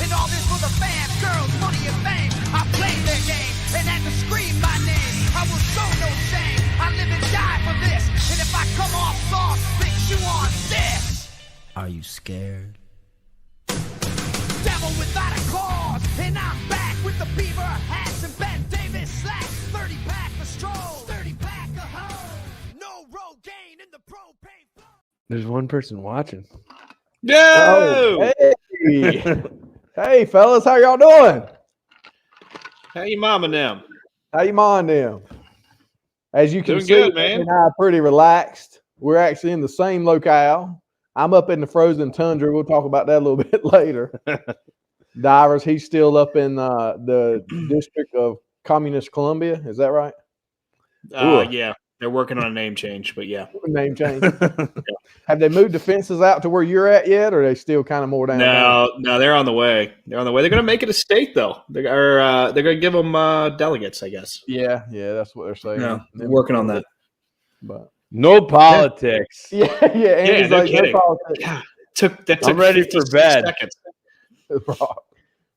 And all this for the fans, girls, money, and fame. I played their game and had to scream my name. I will show no shame. I live and die for this. And if I come off soft, fix you on this. Are you scared? Devil without a cause, and I'm back with the beaver hats and Ben Davis slacks. 30-pack for stroll, 30-pack of hoe. No Rogaine in the propane flow. There's one person watching. Yo! Hey, hey, fellas, how y'all doing? How you mom and them? How you mind them? As you can Doing see, good, man. and I are pretty relaxed. We're actually in the same locale. I'm up in the frozen tundra. We'll talk about that a little bit later. Divers, he's still up in the District of Communist Columbia. Is that right? Yeah, they're working on a name change, but yeah. Name change. Have they moved the fences out to where you're at yet, or are they still kind of more down? No, they're on the way. They're on the way. They're going to make it a state, though. They're going to give them delegates, I guess. Yeah, that's what they're saying. Yeah, they're working on that. But No politics. yeah. Andy's no like, kidding. politics. That took I'm ready for 56 bed. seconds.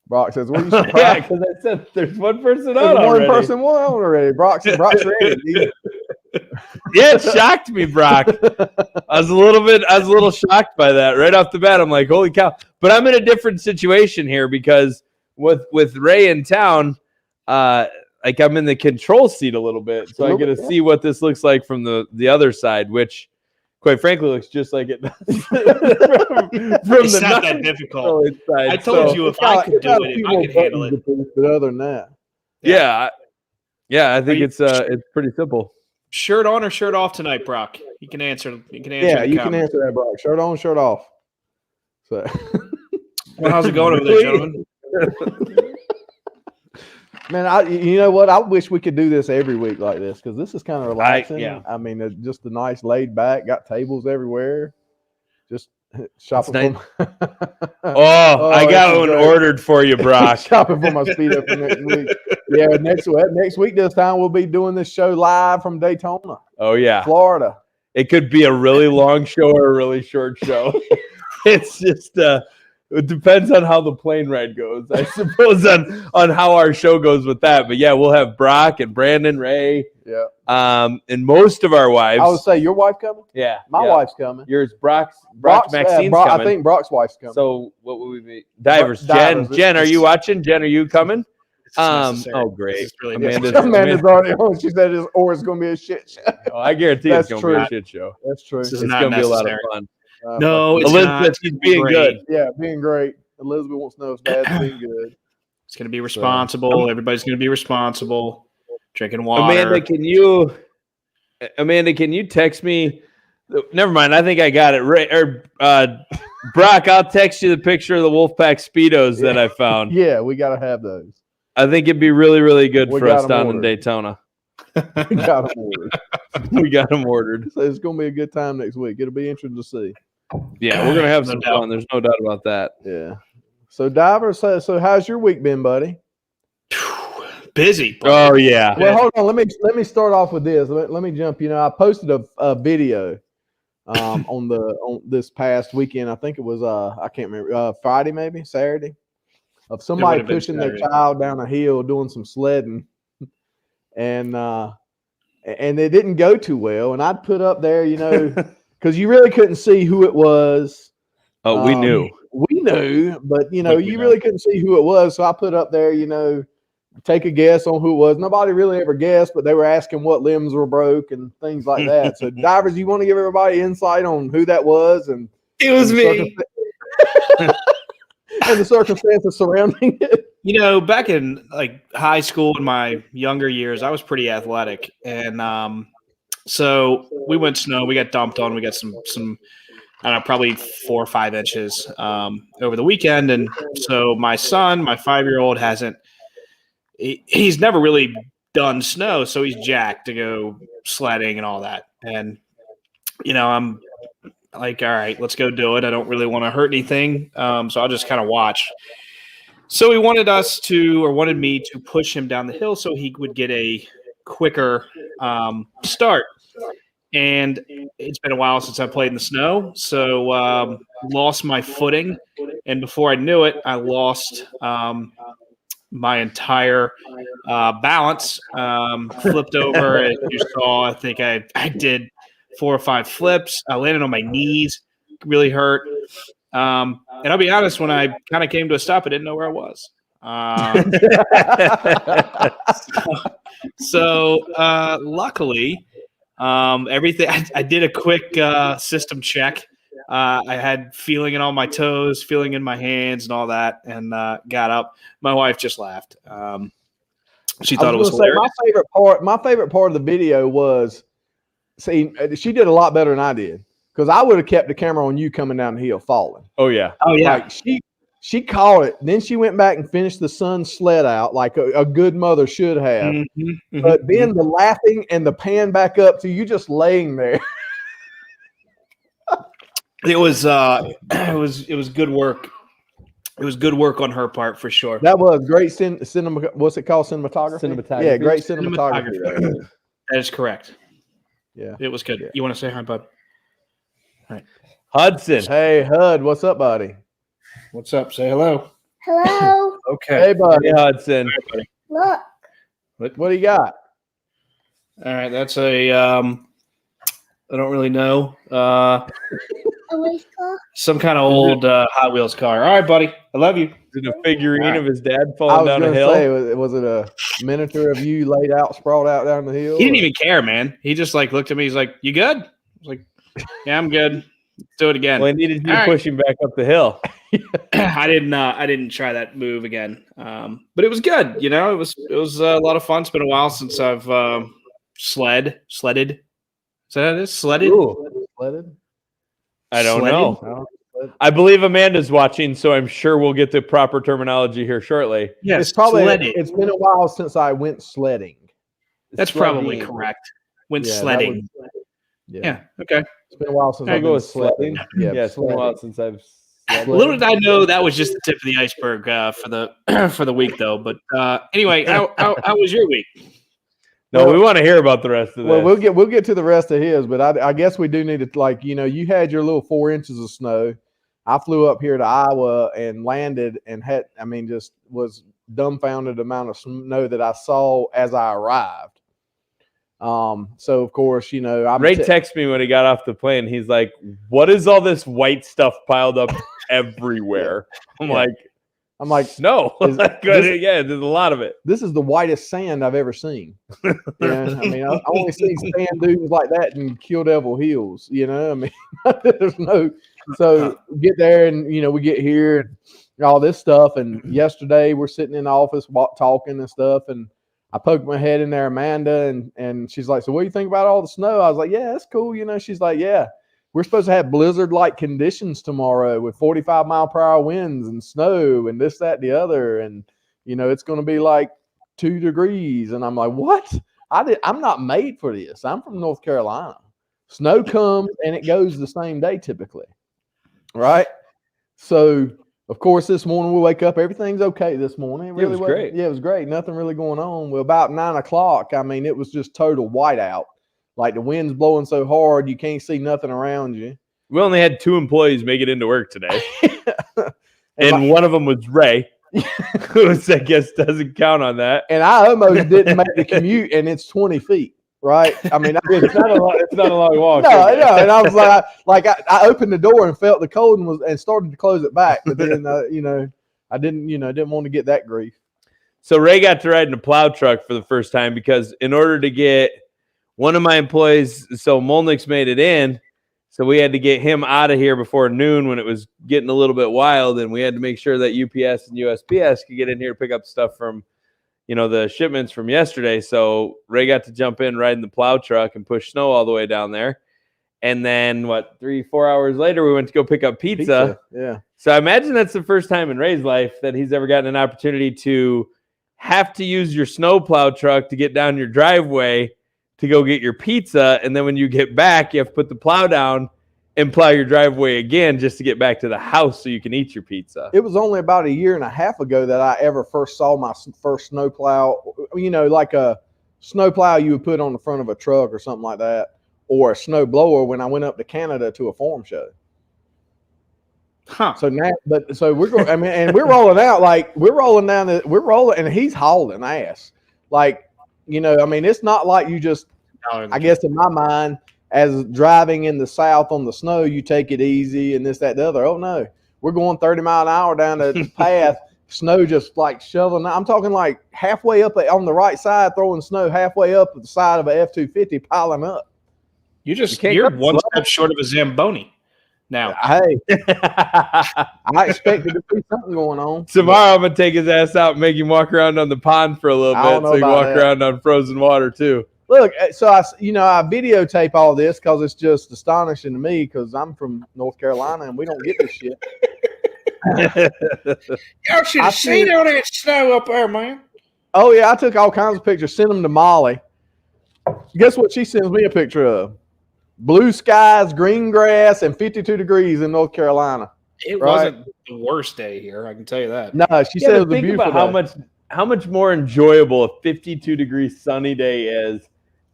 Brock says, "What are you Yeah, surprised?" because I said there's one person There's on one already. person won already. Brock's ready. Yeah, it shocked me, Brock. I was a little shocked by that right off the bat. I'm like, holy cow! But I'm in a different situation here because with Ray in town, like I'm in the control seat a little bit, so I get to see what this looks like from the other side, which, quite frankly, looks just like it does from It's the not that difficult. side. I told you if I could do it, if I could handle it. But other than that, Yeah, I think it's pretty simple. Shirt on or shirt off tonight, Brock? You can answer. You can answer. yeah, the you can comment. answer that, Brock. Shirt on, shirt off. So, Well, how's it going over there, gentlemen? man, you know what? I wish we could do this every week like this because this is kind of relaxing. yeah. I mean, it's just a nice laid back. Got tables everywhere. Just shopping. nice. Oh, I got that's one great. ordered for you, Brock. Shopping for my speed up for next week. Yeah, next week this time we'll be doing this show live from Daytona, Oh yeah, Florida. it could be a really long show or a really short show. It's just it depends on how the plane ride goes, I suppose, on how our show goes with that. But yeah, we'll have Brock and Brandon, Ray, Yeah. and most of our wives. I would say your wife coming. Yeah, My yeah. wife's coming. Yours, Brock's Brock's Maxine's Brock, coming. I think Brock's wife's coming. So what would we be? Divers. Divers. Jen, are you watching? Jen, are you coming? It's necessary. Oh This great. is really Amanda's Amanda's already on. She said it's going to be a shit show. Oh, I guarantee That's it's going to be true. a shit show. That's true. This is It's not going to be a lot of necessary. fun. No, it's Elizabeth, not. she's being Great. good. Yeah, being great. Elizabeth wants to know if Dad's being good. It's going to be responsible. Everybody's going to be responsible. Drinking water. Amanda, can you text me? Never mind. I think I got it. Brock, I'll text you the picture of the Wolfpack Speedos that I found. Yeah, we got to have those. I think it'd be really, really good We for got us 'em down in ordered. Daytona. We got them ordered. We got them ordered. So it's going to be a good time next week. It'll be interesting to see. Yeah, we're going to have No some doubt. fun. There's no doubt about that. Yeah. So, Diver, so how's your week been, buddy? Busy. Oh, yeah. Well, hold on. Let me start off with this. Let me jump. I posted a video on this past weekend. I think it was I can't remember, Friday maybe Saturday, of somebody have been pushing their Saturday. child down a hill doing some sledding, and it didn't go too well. And I'd put up there, because you really couldn't see who it was. Oh, we knew. We knew, but We you know. really couldn't see who it was. So I put up there, take a guess on who it was. Nobody really ever guessed, but they were asking what limbs were broke and things like that. So, Divers, you want to give everybody insight on who that was and It was and me. and the circumstances surrounding it. Back in high school in my younger years, I was pretty athletic, and so we went snow. We got dumped on. We got some I don't know, probably 4 or 5 inches over the weekend, and so my son, my 5-year-old, he's never really done snow, so he's jacked to go sledding and all that. And I'm like, all right, let's go do it. I don't really want to hurt anything, so I'll just kind of watch. So he wanted me to push him down the hill so he would get a quicker start. and it's been a while since I played in the snow, so lost my footing, and before I knew it, I lost my entire balance. Flipped over, as you saw. I think I did 4 or 5 flips. I landed on my knees, really hurt. And I'll be honest, when I kind of came to a stop, I didn't know where I was. So luckily, everything I did a quick system check. I had feeling in all my toes, feeling in my hands, and all that, and got up. My wife just laughed. She thought it was hilarious. My favorite part of the video was, see, she did a lot better than I did, because I would have kept the camera on you coming down the hill falling. Oh yeah. Like she caught it. Then she went back and finished the son's sled out like a good mother should have. But then the laughing and the pan back up to you just laying there. It was good work. It was good work on her part for sure. That was great cinema. What's it called? Cinematography. Yeah, great cinematography. That is correct. Yeah, it was good. Yeah. You want to say hi, bud? All right. Hudson. Hey, Hud. What's up, buddy? What's up? Say hello. Hello. Okay. Hey, buddy. Hey, Hudson. Hi, buddy. Look. What do you got? All right. That's a I don't really know. A race car. Some kind of old Hot Wheels car. All right, buddy. I love you. Is it a figurine of his dad I falling was down a going to hill? say, was it a miniature of you laid out, sprawled out down the hill? He didn't even care, man. He just like looked at me. He's like, "You good?" I was like, "Yeah, I'm good. Let's do it again." Well, I needed you All to right. push him back up the hill. I didn't try that move again. But it was good. You know, it was a lot of fun. It's been a while since I've sledded. Is that how it is? Sledded? Ooh, sledded? I don't Sledded? know. I believe Amanda's watching, so I'm sure we'll get the proper terminology here shortly. Yes, It's probably. sledded. It's been a while since I went sledding. That's probably correct. Went Yeah, that sledding. Yeah. Okay. It's been a while since I'll I've go been with sledding. Yeah, Yeah, it's been a sledding. while since I've sledded. Little did I know that was just the tip of the iceberg for the for the week, though. But anyway, how was your week? No, we want to hear about the rest of this. Well, we'll get to the rest of his, but I guess we do need to, like, you know, you had your little 4 inches of snow. I flew up here to Iowa and landed and just was dumbfounded the amount of snow that I saw as I arrived. So of course, you know, Ray texted me when he got off the plane. He's like, "What is all this white stuff piled up everywhere?" I'm like, "Snow." Yeah, there's a lot of it. This is the whitest sand I've ever seen. Yeah, I mean, I only see sand dunes like that in Kill Devil Hills. You know, I mean, there's no. So we get there, and you know, we get here and all this stuff. And yesterday, we're sitting in the office talking and stuff, and I poked my head in there, Amanda, and she's like, "So what do you think about all the snow?" I was like, "Yeah, that's cool." You know, she's like, "Yeah, we're supposed to have blizzard-like conditions tomorrow with 45-mile-per-hour winds and snow and this, that, the other, and you know, it's going to be like 2 degrees." And I'm like, "What? I'm not made for this. I'm from North Carolina. Snow comes and it goes the same day typically, right?" So of course, this morning we wake up, everything's okay this morning. It really was great. Yeah, it was great. Nothing really going on. Well, about 9 o'clock, I mean, it was just total whiteout. Like the wind's blowing so hard, you can't see nothing around you. We only had 2 employees make it into work today, and and one of them was Ray, who I guess doesn't count on that. And I almost didn't make the commute, and it's 20 feet. Right? I mean, It's not a long walk. no. And I was I opened the door and felt the cold and started to close it back. But then, you know, I didn't want to get that grief. So Ray got to ride in a plow truck for the first time because in order to get one of my employees, so Molnick's made it in, so we had to get him out of here before noon when it was getting a little bit wild, and we had to make sure that UPS and USPS could get in here to pick up stuff from, you know, the shipments from yesterday. So Ray got to jump in, ride in the plow truck and push snow all the way down there. And then 3-4 hours later, we went to go pick up pizza. Yeah. So I imagine that's the first time in Ray's life that he's ever gotten an opportunity to have to use your snow plow truck to get down your driveway to go get your pizza. And then when you get back, you have to put the plow down and plow your driveway again just to get back to the house so you can eat your pizza. It was only about 1.5 years ago that I ever first saw my first snowplow, you know, like a snowplow you would put on the front of a truck or something like that, or a snow blower when I went up to Canada to a farm show. Huh. So now, so we're going. I mean, and we're rolling out like we're rolling, and he's hauling ass. Like, I mean, it's not like you just. I guess in my mind, as driving in the South on the snow, you take it easy and this, that, the other. Oh no, we're going 30 mile an hour down the path. Snow just like shoveling. I'm talking like halfway up on the right side, throwing snow halfway up the side of a F-250, piling up. You're one step short of a Zamboni. Now, hey, I expected to be something going on. Tomorrow I'm gonna take his ass out and make him walk around on the pond for a little bit, so he can walk around on frozen water too. Look, so I videotape all this because it's just astonishing to me because I'm from North Carolina and we don't get this shit. Y'all should have seen all that snow up there, man. Oh yeah, I took all kinds of pictures, sent them to Molly. Guess what she sends me a picture of? Blue skies, green grass, and 52 degrees in North Carolina. It wasn't the worst day here, I can tell you that. No, she said it was a beautiful about day. how much more enjoyable a 52-degree sunny day is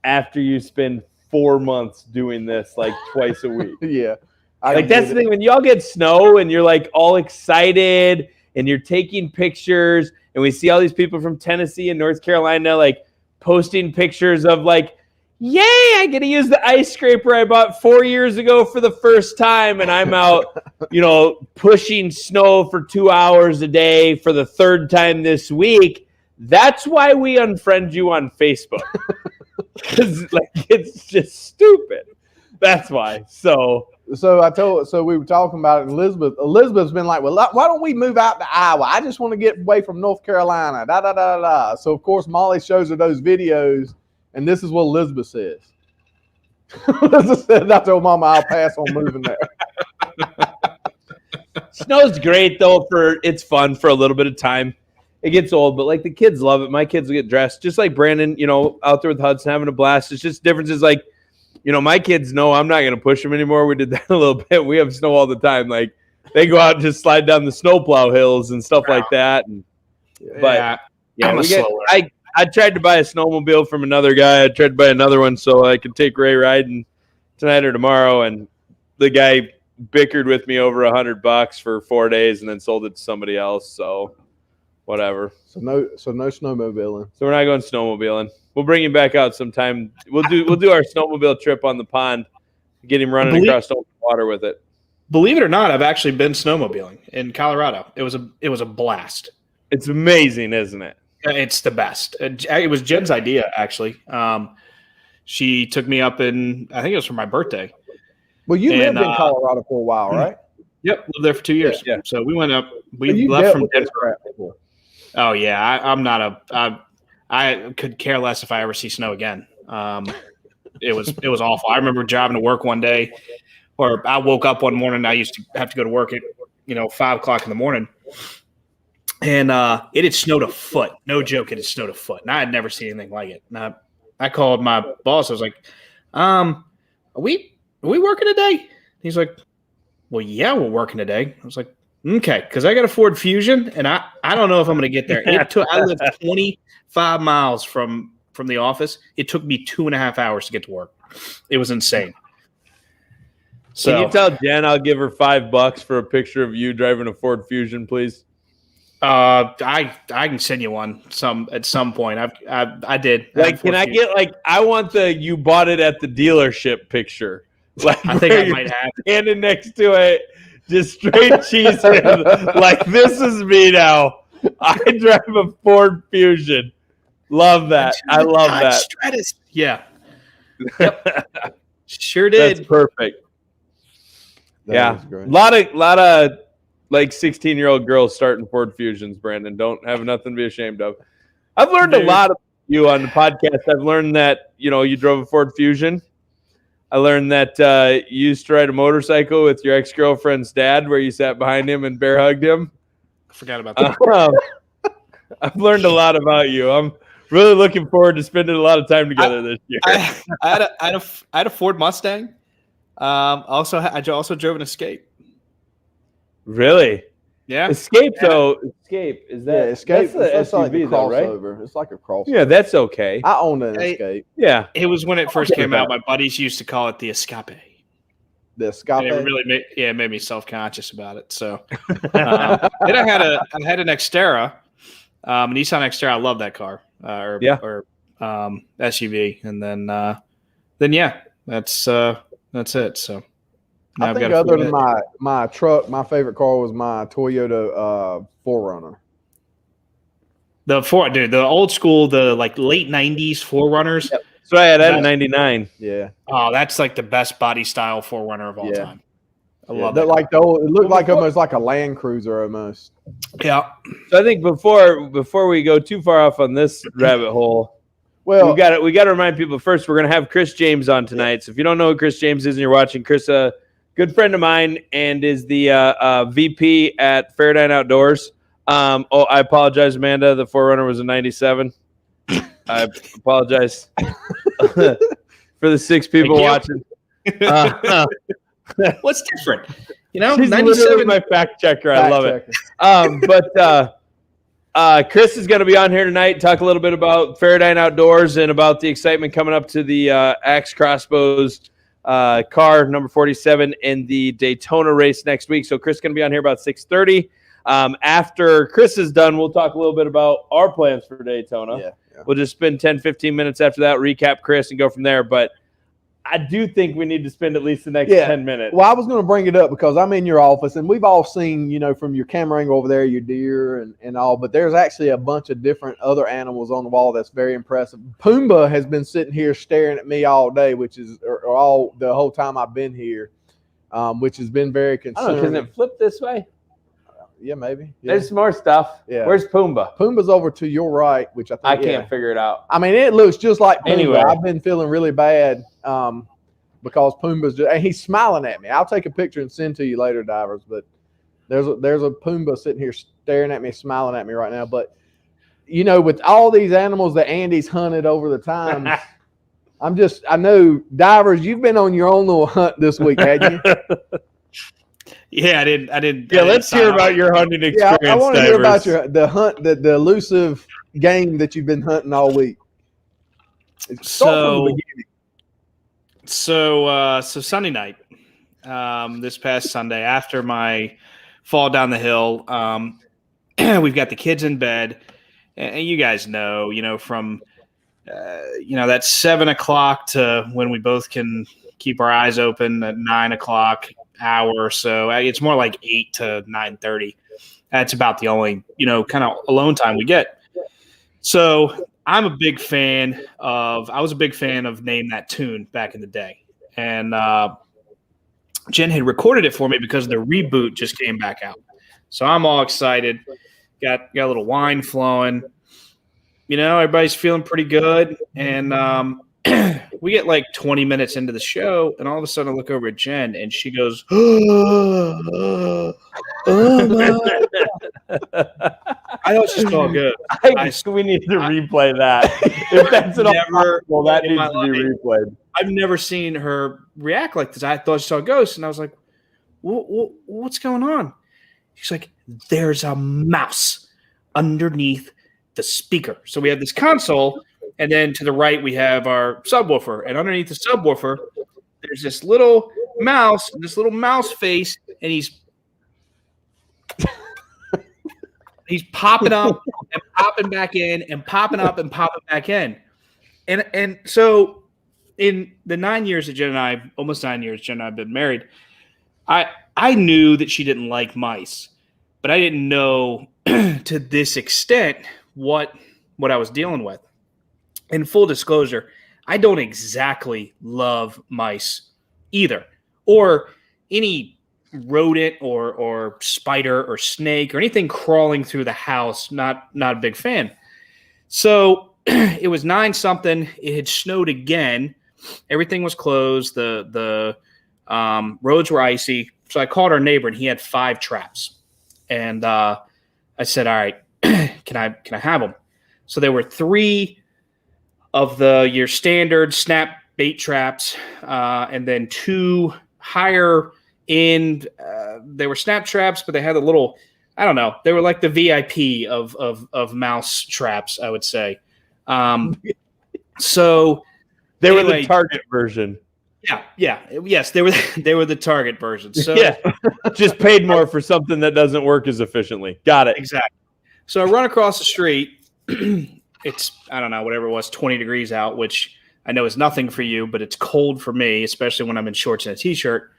after you spend 4 months doing this like twice a week. Yeah. Like that's the thing, when y'all get snow and you're like all excited and you're taking pictures and we see all these people from Tennessee and North Carolina like posting pictures of like, yay, I get to use the ice scraper I bought 4 years ago for the first time. And I'm out, pushing snow for 2 hours a day for the third time this week. That's why we unfriend you on Facebook. Because it's just stupid. That's why. So we were talking about it. Elizabeth's been like, well, why don't we move out to Iowa? I just want to get away from North Carolina. Da da da da. So of course Molly shows her those videos. And this is what Elizabeth says. Elizabeth said, I told Mama I'll pass on moving there. Snow's great, though. It's fun for a little bit of time. It gets old, but like the kids love it. My kids will get dressed just like Brandon, out there with Hudson having a blast. It's just differences like, my kids know I'm not going to push them anymore. We did that a little bit. We have snow all the time. Like they go out and just slide down the snowplow hills and stuff like that. I tried to buy a snowmobile from another guy. I tried to buy another one so I could take Ray riding tonight or tomorrow. And the guy bickered with me over $100 for 4 days and then sold it to somebody else. So whatever. So no snowmobiling. So we're not going snowmobiling. We'll bring him back out sometime. We'll do our snowmobile trip on the pond. Get him running across the water with it. Believe it or not, I've actually been snowmobiling in Colorado. It was a blast. It's amazing, isn't it? It's the best. It was Jen's idea, actually. She took me up I think it was for my birthday. Well, you lived in Colorado for a while, right? Yep, lived there for 2 years. Yeah. So we went up. We left from Denver. Oh yeah, I'm not I could care less if I ever see snow again. It was awful. I remember driving to work one day, or I woke up one morning. I used to have to go to work at 5 o'clock in the morning. And it had snowed a foot. No joke, it had snowed a foot. And I had never seen anything like it. And I called my boss. I was like, are we working today? He's like, well, yeah, we're working today. I was like, okay, because I got a Ford Fusion, and I don't know if I'm going to get there. I live 25 miles from the office. It took me 2.5 hours to get to work. It was insane. So, can you tell Jen I'll give her $5 for a picture of you driving a Ford Fusion, please? I can send you one at some point. I did. Like, can I get I want the you bought it at the dealership picture. Like, I think I might have standing next to it, just straight cheese. Like, this is me now. I drive a Ford Fusion. Love that. I love that. Stratus. Yeah. Yep. Sure did. That's perfect. That is great. A lot of like 16-year-old girls starting Ford Fusions, Brandon. Don't have nothing to be ashamed of. I've learned a lot of you on the podcast. I've learned that, you drove a Ford Fusion. I learned that you used to ride a motorcycle with your ex-girlfriend's dad where you sat behind him and bear hugged him. I forgot about that. I've learned a lot about you. I'm really looking forward to spending a lot of time together this year. I had a Ford Mustang. I also drove an Escape. Really? Yeah. Escape though. Escape is Yeah, that? Escape. That's the Like the SUV though, right? crossover. It's like a crossover. Yeah, that's okay. I owned an Hey, Escape. Yeah, It was when it first Okay came with out. that. My buddies used to call it the Escape. The And Escape. it really it made me self-conscious about it. So then I had an Xterra, a Nissan Xterra. I love that car, or SUV. And then yeah, that's it. So now I I've think got a other than Fiat. my truck, my favorite car was my Toyota 4Runner. The old school, the like late '90s 4Runners. Yep. So I had that in '99. Yeah, Oh, that's like the best body style 4Runner of all Yeah. time. I yeah. love That that. like the old, it looked like almost like a Land Cruiser almost. Yeah. So I think before we go too far off on this rabbit hole, Well, we got to remind people first. We're gonna have Chris James on tonight. So if you don't know who Chris James is and you're watching, Chris, a good friend of mine, and is the VP at FeraDyne Outdoors. I apologize, Amanda. The 4Runner was a '97. I apologize for the 6 people watching. What's different? You know, She's literally 97. my fact checker. I love it. But Chris is going to be on here tonight, talk a little bit about FeraDyne Outdoors and about the excitement coming up to the Axe Crossbows car number 47 in the Daytona race next week. So Chris is going to be on here about 6:30. After Chris is done, we'll talk a little bit about our plans for Daytona. Yeah. We'll just spend 10, 15 minutes after that, recap Chris, and go from there. But I do think we need to spend at least the next 10 minutes. Well, I was going to bring it up because I'm in your office, and we've all seen, from your camera angle over there, your deer and all. But there's actually a bunch of different other animals on the wall that's very impressive. Pumbaa has been sitting here staring at me all day, which is or the whole time I've been here, which has been very I don't know, concerning. can it flip this way? Yeah, maybe. Yeah. There's some more stuff. Yeah. Where's Pumbaa? Pumbaa's over to your right, which I think I can't figure it out. I mean, it looks just like Pumbaa. Anyway. I've been feeling really bad because Pumbaa's just, and he's smiling at me. I'll take a picture and send to you later, divers. But there's a Pumbaa sitting here staring at me, smiling at me right now. But with all these animals that Andy's hunted over the times, I know, divers, you've been on your own little hunt this week, hadn't you? Yeah, I didn't. Yeah, let's hear about your hunting experience. Yeah, I want to hear about divers. the hunt, the elusive game that you've been hunting all week. Start from the beginning. So Sunday night, this past Sunday, after my fall down the hill, we've got the kids in bed, and you guys know, from that 7 o'clock to when we both can keep our eyes open at 9 o'clock hour or so. It's more like 8 to 9:30. That's about the only kind of alone time we get. So I was a big fan of Name That Tune back in the day. And Jen had recorded it for me because the reboot just came back out. So I'm all excited. Got a little wine flowing. Everybody's feeling pretty good. And we get like 20 minutes into the show, and all of a sudden I look over at Jen, and she goes, oh I thought she saw good. We need to replay that. If that's at all possible, that needs to be replayed. I've never seen her react like this. I thought she saw a ghost, and I was like, what's going on? She's like, there's a mouse underneath the speaker. So we have this console, and then to the right we have our subwoofer, and underneath the subwoofer there's this little mouse, this little mouse face, and he's popping up and popping back in and popping up and popping back in. And so in the 9 years that Jen and I, almost 9 years Jen and I have been married, I knew that she didn't like mice, but I didn't know to this extent what I was dealing with. In full disclosure, I don't exactly love mice either, or any rodent or spider or snake or anything crawling through the house. Not a big fan. So it was 9-something. It had snowed again. Everything was closed. The roads were icy. So I called our neighbor, and he had 5 traps. And I said, all right, can I have them? So there were 3 of your standard snap bait traps, and then 2 higher end. They were snap traps, but they had a little I don't know. They were like the VIP of mouse traps, I would say. So They were anyway, the target version. Yes, they were the target version. So Yeah, just paid more for something that doesn't work as efficiently. Got it. exactly. So I run across the street. It's, I don't know, whatever it was, 20 degrees out, which I know is nothing for you, but it's cold for me, especially when I'm in shorts and a t-shirt.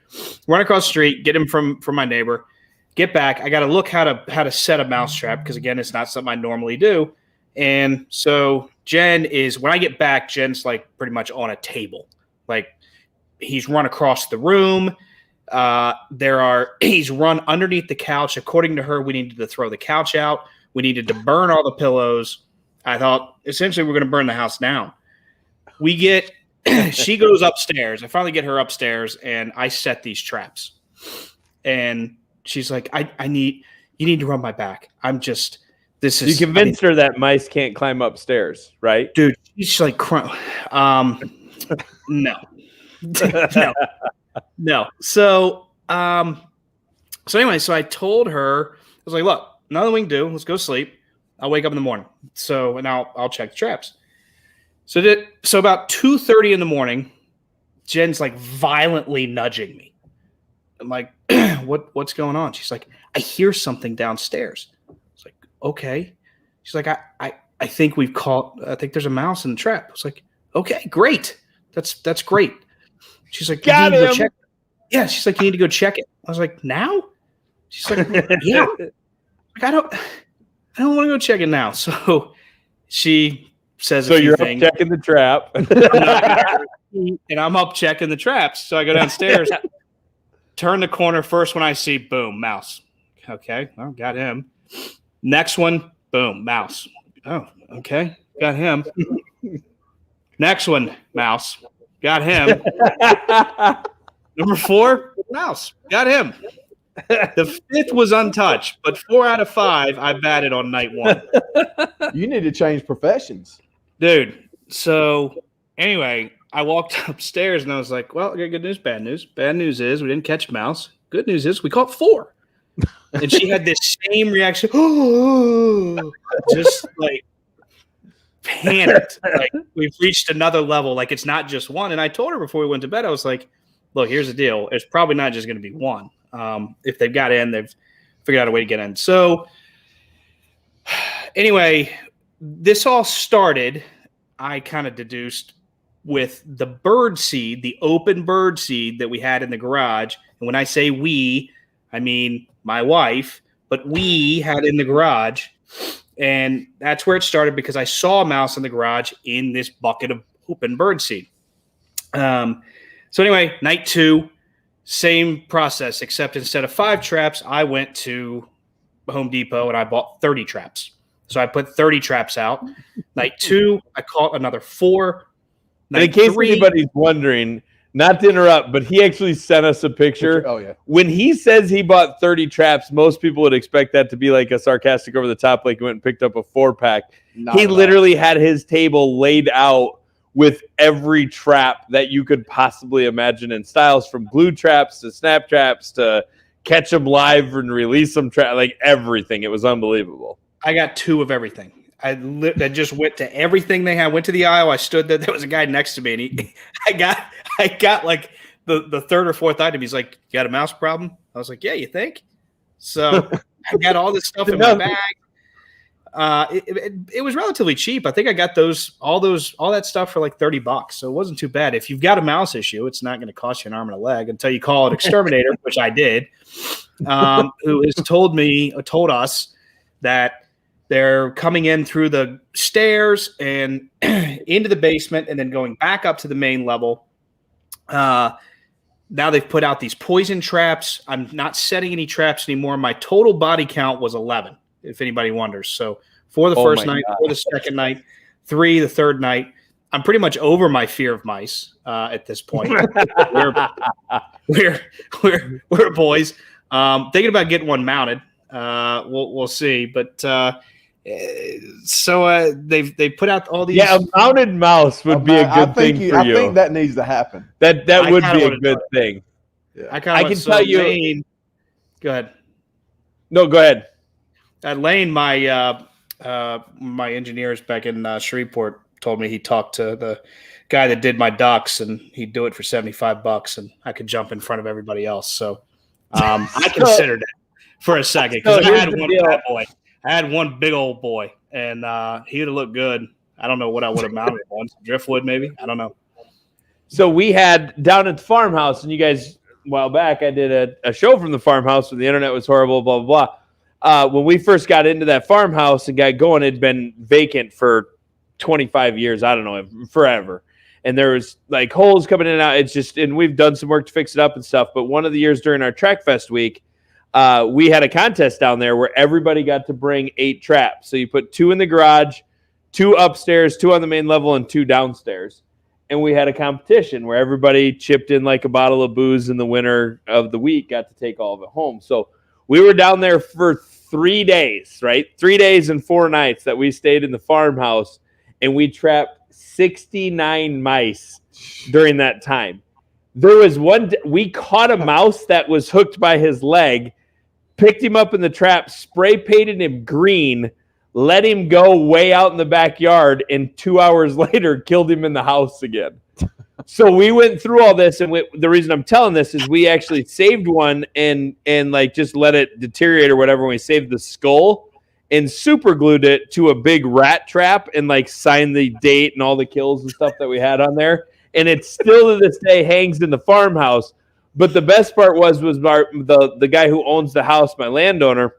Run across the street, get him from my neighbor, get back. I got to look how to set a mouse trap because, again, it's not something I normally do. And so Jen is, when I get back, Jen's like pretty much on a table. Like he's run across the room. He's run underneath the couch. According to her, we needed to throw the couch out. We needed to burn all the pillows. I thought essentially we're going to burn the house down. She goes upstairs. I finally get her upstairs and I set these traps. And she's like, you need to run my back. You convinced her that mice can't climb upstairs, right? Dude, she's like, no. No. So anyway, so I told her, I was like, look, nothing we can do. Let's go sleep. I'll wake up in the morning. So, and I'll check the traps. So about 2:30 in the morning, Jen's like violently nudging me. I'm like, what's going on? She's like, I hear something downstairs. It's like, okay. She's like, I think there's a mouse in the trap. I was like, okay, great. That's great. She's like, got him. Go check it. Yeah. She's like, you need to go check it. I was like, now? She's like, yeah. Like, I don't want to go check it now. So she says, so you're up checking the trap. And I'm up checking the traps. So I go downstairs, turn the corner. First one I see, boom, mouse. Okay, well, got him. Next one, boom, mouse. Oh, okay, got him. Next one, mouse. Got him. Number 4, mouse. Got him. The 5th was untouched, but 4 out of 5 I batted on night 1. You need to change professions. Dude, so anyway, I walked upstairs and I was like, well, I got good news, bad news. Bad news is we didn't catch a mouse. Good news is we caught 4. And she had this same reaction. Just like panicked. Like we've reached another level. Like it's not just one. And I told her before we went to bed, I was like, look, here's the deal. It's probably not just going to be one. If they've got in, they've figured out a way to get in. So anyway, this all started, I kind of deduced, with the bird seed, the open bird seed that we had in the garage. And when I say we, I mean my wife, but we had in the garage. And that's where it started because I saw a mouse in the garage in this bucket of open bird seed. So anyway, night 2, same process, except instead of 5 traps, I went to Home Depot and I bought 30 traps. So I put 30 traps out. Night 2, I caught another 4. And in case anybody's wondering, not to interrupt, but he actually sent us a picture. Oh, yeah. When he says he bought 30 traps, most people would expect that to be like a sarcastic over the top, like he went and picked up a 4-pack. He literally had his table laid out with every trap that you could possibly imagine in styles, from glue traps to snap traps to catch them live and release them, like everything. It was unbelievable. I got 2 of everything. I just went to everything they had. Went to the aisle. I stood there. There was a guy next to me, and I got like the 3rd or 4th item. He's like, "You got a mouse problem?" I was like, "Yeah, you think?" So I got all this stuff in my bag. It was relatively cheap. I think I got all that stuff for like $30. So it wasn't too bad. If you've got a mouse issue, it's not going to cost you an arm and a leg until you call an exterminator, which I did. Who has told us that they're coming in through the stairs and into the basement and then going back up to the main level. Now they've put out these poison traps. I'm not setting any traps anymore. My total body count was 11, if anybody wonders. So 4 the first night, 4 the second night, 3 the 3rd night. I'm pretty much over my fear of mice at this point. we're boys. Thinking about getting one mounted. We'll see, but so they put out all these. Yeah, a mounted mouse would be a good thing for you. I think that needs to happen. That would be a good thing. Yeah. I can tell you. Go ahead. No, go ahead. Lane, my engineers back in Shreveport told me he talked to the guy that did my ducks, and he'd do it for $75, and I could jump in front of everybody else. So I considered it for a second because I had one bad boy. I had one big old boy, and he would have looked good. I don't know what I would have mounted on. Driftwood, maybe. I don't know. So we had down at the farmhouse, and you guys, a while back, I did a show from the farmhouse when the internet was horrible, blah, blah, blah. When we first got into that farmhouse and got going, it had been vacant for 25 years. I don't know, forever. And there was like holes coming in and out. It's just, and we've done some work to fix it up and stuff. But one of the years during our Track Fest week, we had a contest down there where everybody got to bring 8 traps. So you put 2 in the garage, 2 upstairs, 2 on the main level, and 2 downstairs. And we had a competition where everybody chipped in like a bottle of booze in the winter of the week, got to take all of it home. So we were down there for 3 days, right? 3 days and 4 nights that we stayed in the farmhouse, and we trapped 69 mice during that time. There was one, we caught a mouse that was hooked by his leg, picked him up in the trap, spray painted him green, let him go way out in the backyard, and 2 hours later killed him in the house again. So we went through all this, and the reason I'm telling this is we actually saved one and like just let it deteriorate or whatever. We saved the skull and super glued it to a big rat trap and like signed the date and all the kills and stuff that we had on there. And it still to this day hangs in the farmhouse. But the best part was the guy who owns the house, my landowner,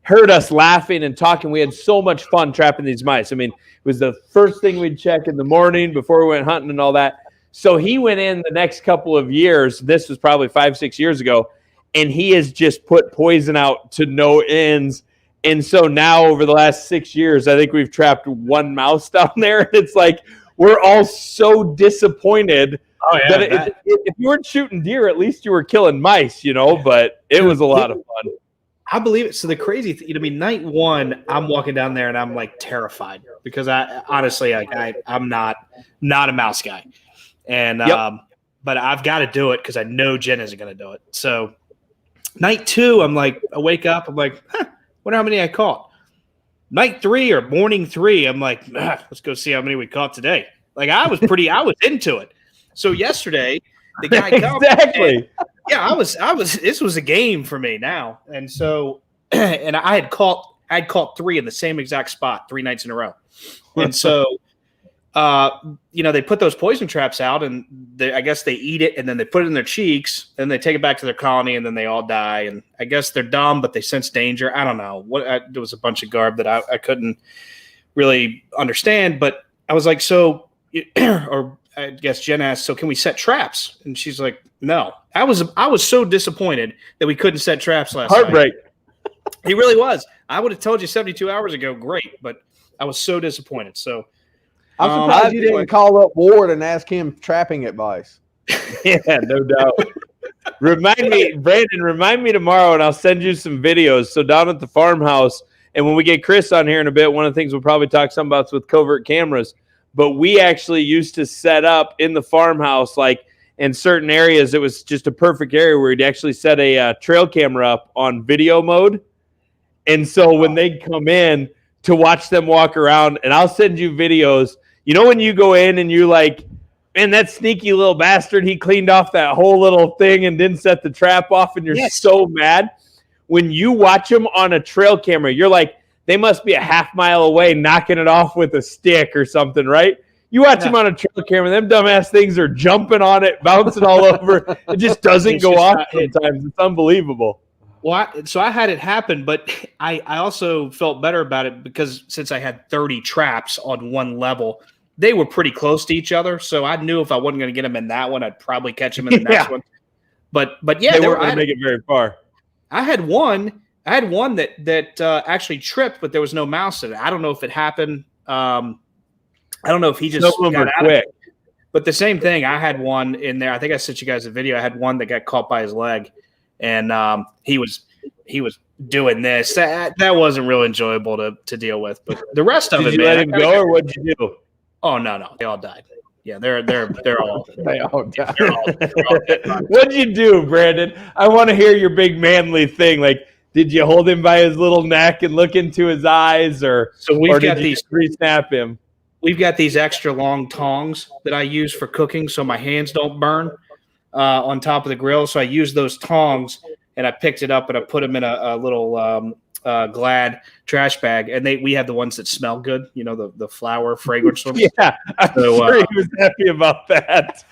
heard us laughing and talking. We had so much fun trapping these mice. I mean, it was the first thing we'd check in the morning before we went hunting and all that. So he went in the next couple of years. This was probably 5-6 years ago. And he has just put poison out to no ends. And so now over the last 6 years, I think we've trapped 1 mouse down there. And it's like, we're all so disappointed. Oh, yeah, if you weren't shooting deer, at least you were killing mice, but it was a lot of fun. I believe it. So the crazy thing, night one, I'm walking down there and I'm like terrified because I honestly, I'm not a mouse guy. And, but I've got to do it because I know Jen isn't going to do it. So night 2, I'm like, I wake up, I'm like, wonder how many I caught. Night 3 or morning 3, I'm like, let's go see how many we caught today. Like I was into it. So yesterday, the guy exactly. I was. This was a game for me now, and so, and I had caught 3 in the same exact spot 3 nights in a row, and so, they put those poison traps out, and I guess they eat it, and then they put it in their cheeks, and they take it back to their colony, and then they all die, and I guess they're dumb, but they sense danger. I don't know there was a bunch of garb that I couldn't really understand, but I was like, so, or I guess Jen asked, so can we set traps? And she's like, no. I was so disappointed that we couldn't set traps last night. Heartbreak. He really was. I would have told you 72 hours ago, great, but I was so disappointed. So I'm surprised you didn't call up Ward and ask him trapping advice. Yeah, no doubt. Remind me tomorrow, and I'll send you some videos. So down at the farmhouse, and when we get Chris on here in a bit, one of the things we'll probably talk some about is with covert cameras. But we actually used to set up in the farmhouse, like in certain areas, it was just a perfect area where you'd actually set a trail camera up on video mode. And so when they come in to watch them walk around, and I'll send you videos, when you go in and you're like, man, that sneaky little bastard, he cleaned off that whole little thing and didn't set the trap off, and you're so mad. When you watch them on a trail camera, you're like, they must be a half mile away knocking it off with a stick or something, right? You watch them on a trail camera, them dumbass things are jumping on it, bouncing all over. It just doesn't go off sometimes. It's unbelievable. Well, so I had it happen, but I also felt better about it because since I had 30 traps on one level, they were pretty close to each other. So I knew if I wasn't going to get them in that one, I'd probably catch them in the next one. But yeah, they weren't going to make it very far. I had one that actually tripped, but there was no mouse in it. I don't know if it happened. I don't know if he just got out quick. Of it. But the same thing, I had one in there. I think I sent you guys a video. I had one that got caught by his leg, and he was doing this. That wasn't real enjoyable to deal with. But the rest of it, Did you let him go, or what'd you do? Oh no, they all died. Yeah, they're all they all died. What'd you do, Brandon? I want to hear your big manly thing. Like, Did you hold him by his little neck and look into his eyes, or did you re-snap him? We've got these extra long tongs that I use for cooking so my hands don't burn on top of the grill. So I use those tongs, and I picked it up and I put them in a little Glad trash bag. And we have the ones that smell good, the flower fragrance ones. Yeah, I'm sure he was happy about that.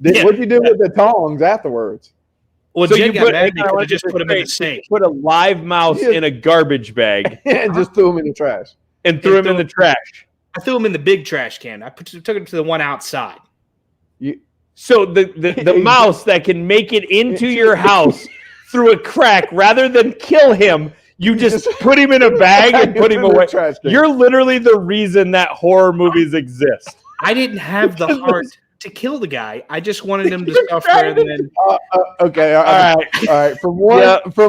What'd you do with the tongs afterwards? Well, so Jen got mad because I just put them in the sink. Put a live mouse in a garbage bag and just threw them in the trash. And threw him in the trash. I threw them in the big trash can. I took them to the one outside. So the mouse that can make it into your house through a crack, rather than kill him, you just put him in a bag and put him away. You're literally the reason that horror movies exist. I didn't have the heart to kill the guy. I just wanted him to suffer. And then okay, all right. From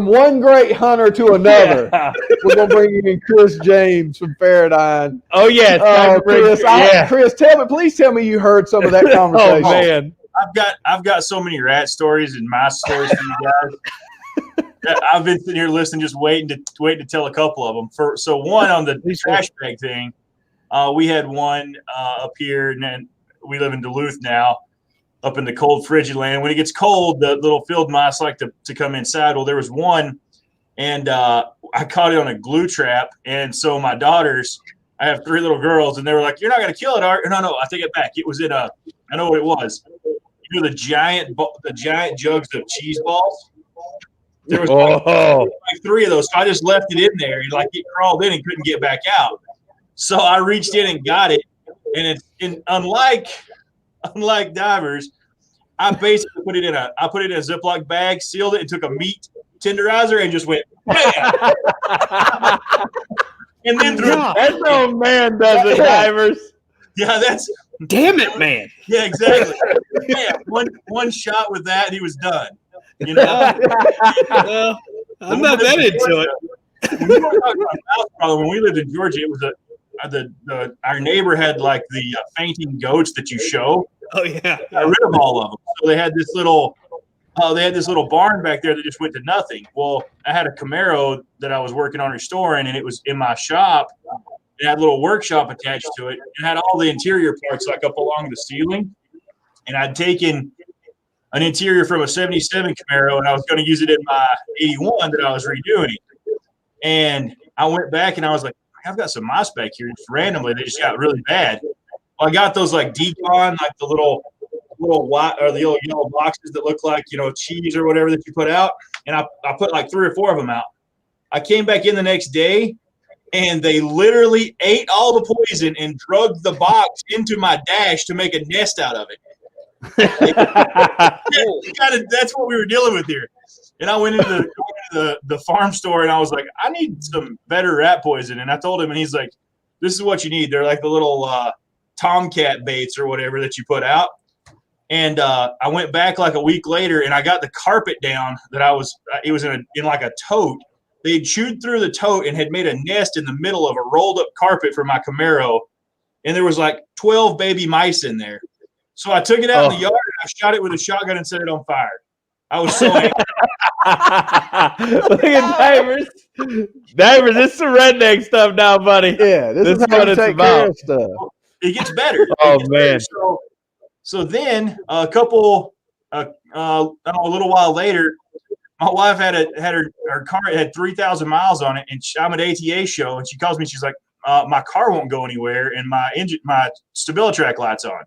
one great hunter to another, we're gonna bring in Chris James from FeraDyne. Oh yeah, Chris, please tell me you heard some of that conversation. Oh man, I've got so many rat stories and mice stories for you guys. I've been sitting here listening, just waiting to tell a couple of them. So one on the trash bag thing, we had one up here, and then we live in Duluth now, up in the cold, frigid land. When it gets cold, the little field mice like to come inside. Well, there was one, and I caught it on a glue trap. And so my daughters, I have 3 little girls, and they were like, "You're not going to kill it, Art." No, I take it back. It was I know what it was. You know the giant jugs of cheese balls? There was like 3 of those. So I just left it in there. And it crawled in and couldn't get back out. So I reached in and got it. And unlike divers, I basically put it in a Ziploc bag, sealed it, and took a meat tenderizer and just went bam. And then threw it. That's how a man does it, divers. Yeah, that's damn it, man. Yeah, exactly. Yeah, one shot with that, and he was done. I'm not that into it. When we were talking about mouse problem, when we lived in Georgia, it was our neighbor had like the fainting goats that you show. Oh yeah, I rid of all of them. So they had this little barn back there that just went to nothing. Well, I had a Camaro that I was working on restoring, and it was in my shop. It had a little workshop attached to it. It had all the interior parts like up along the ceiling, and I'd taken an interior from a 77 Camaro, and I was going to use it in my 81 that I was redoing. And I went back and I was like, I've got some mice back here. Just randomly, they just got really bad. Well, I got those like decon, like the little white or the little yellow boxes that look like, cheese or whatever that you put out. And I put like 3 or 4 of them out. I came back in the next day, and they literally ate all the poison and drugged the box into my dash to make a nest out of it. That's what we were dealing with here. And I went into the farm store, and I was like, I need some better rat poison. And I told him, and he's like, this is what you need. They're like the little tomcat baits or whatever that you put out. And I went back like a week later, and I got the carpet down that it was in like a tote. They had chewed through the tote and had made a nest in the middle of a rolled up carpet for my Camaro. And there was like 12 baby mice in there. So I took it out in the yard, and I shot it with a shotgun and set it on fire. I was so angry. Look at divers. Divers, this is some redneck stuff now, buddy. Yeah, this is what it's about. Stuff. It gets better. Oh man. So then a little while later, my wife had her car had 3,000 miles on it, and I'm at ATA show, and she calls me. She's like, "My car won't go anywhere, and my StabiliTrak light's on."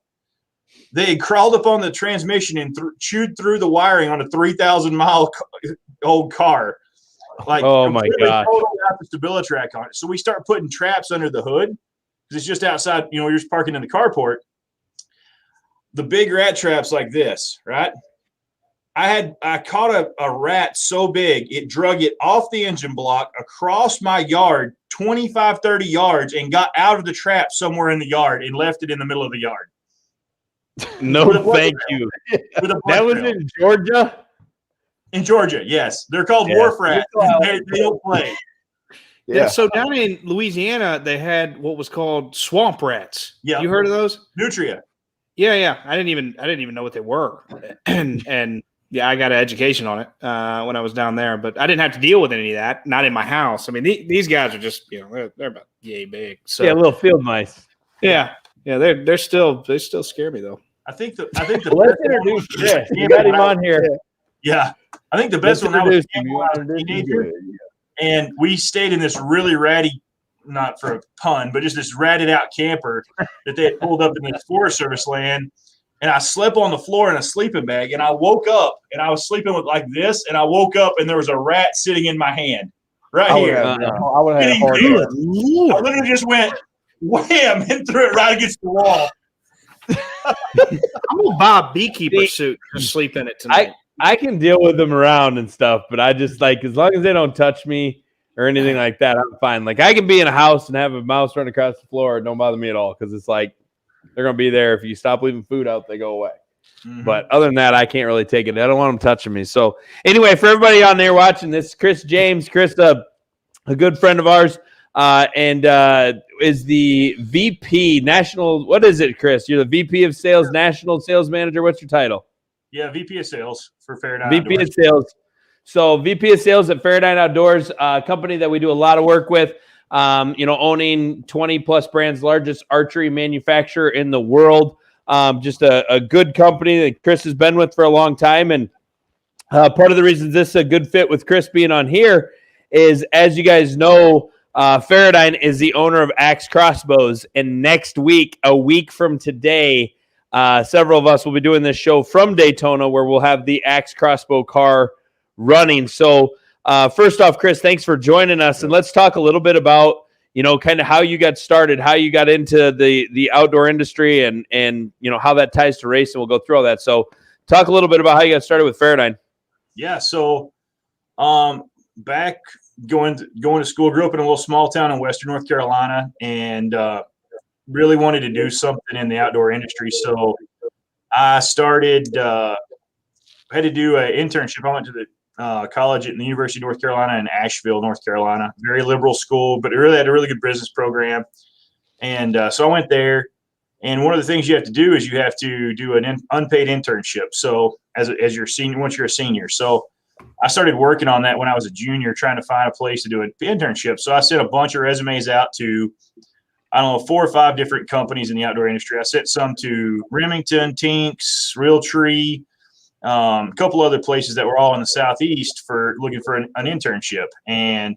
They had crawled up on the transmission and chewed through the wiring on a 3,000-mile old car. Like, oh my gosh! Out the StabiliTrak on it. So we start putting traps under the hood because it's just outside. You're just parking in the carport. The big rat traps like this, right? I caught a rat so big it drug it off the engine block across my yard 25, 30 yards and got out of the trap somewhere in the yard and left it in the middle of the yard. No, thank you. That was in Georgia? In Georgia, yes. They're called wharf rats. They don't play. Yeah. So down in Louisiana, they had what was called swamp rats. Yeah. You heard of those? Nutria. Yeah. I didn't even know what they were. And Yeah, I got an education on it when I was down there, but I didn't have to deal with any of that. Not in my house. I mean, these guys are just, they're about yay big. So Yeah, little field mice. yeah, they still scare me though. I think the best Let's introduce Chris. We got him on here. Yeah, I think the best one I was a teenager, and we stayed in this really ratty, not for a pun, but just this ratted out camper that they had pulled up in this Forest Service land. And I slept on the floor in a sleeping bag, and I woke up, and I was sleeping with like this, and I woke up, and there was a rat sitting in my hand right here. I would have had a hard time. I literally just went wham and threw it right against the wall. I'm gonna buy a beekeeper suit to sleep in it tonight. I can deal with them around and stuff, but I just like, as long as they don't touch me or anything like that, I'm fine. Like, I can be in a house and have a mouse run across the floor. It don't bother me at all, because it's like, they're going to be there. If you stop leaving food out, they go away. Mm-hmm. But other than that, I can't really take it. I don't want them touching me. So anyway, for everybody on there watching this, Chris James, a good friend of ours, and is the VP National. What is it, Chris? You're the VP of Sales, National Sales Manager. What's your title? Yeah, VP of Sales for FeraDyne. VP Outdoors. Of Sales. So VP of Sales at FeraDyne Outdoors, a company that we do a lot of work with. Owning 20 plus brands, largest archery manufacturer in the world. Just a good company that Chris has been with for a long time. And part of the reason this is a good fit with Chris being on here is, as you guys know, FeraDyne is the owner of Axe Crossbows. And next week, a week from today, several of us will be doing this show from Daytona, where we'll have the Axe Crossbow car running. So first off, Chris, thanks for joining us. And let's talk a little bit about, kind of how you got started, how you got into the outdoor industry, and how that ties to racing. We'll go through all that. So talk a little bit about how you got started with FeraDyne. Yeah. So back going to school, grew up in a little small town in Western North Carolina, and really wanted to do something in the outdoor industry. So I started, had to do an internship. I went to the college at the University of North Carolina in Asheville, North Carolina. Very liberal school, but it really had a really good business program. And so I went there. And one of the things you have to do is you have to do an unpaid internship. So as you're senior, once you're a senior. So I started working on that when I was a junior, trying to find a place to do an internship. So I sent a bunch of resumes out to, 4 or 5 different companies in the outdoor industry. I sent some to Remington, Tinks, Realtree, a couple other places that were all in the Southeast for looking for an internship. And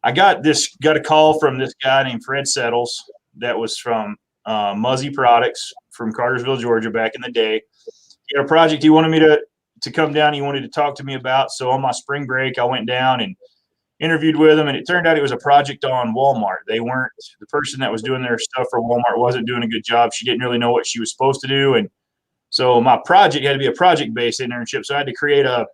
I got a call from this guy named Fred Settles that was from Muzzy Products from Cartersville, Georgia, back in the day. He had a project he wanted me to come down. He wanted to talk to me about. So on my spring break, I went down and interviewed with him, and it turned out it was a project on Walmart. The person that was doing their stuff for Walmart wasn't doing a good job. She didn't really know what she was supposed to do. And so my project had to be a project-based internship. So I had to create an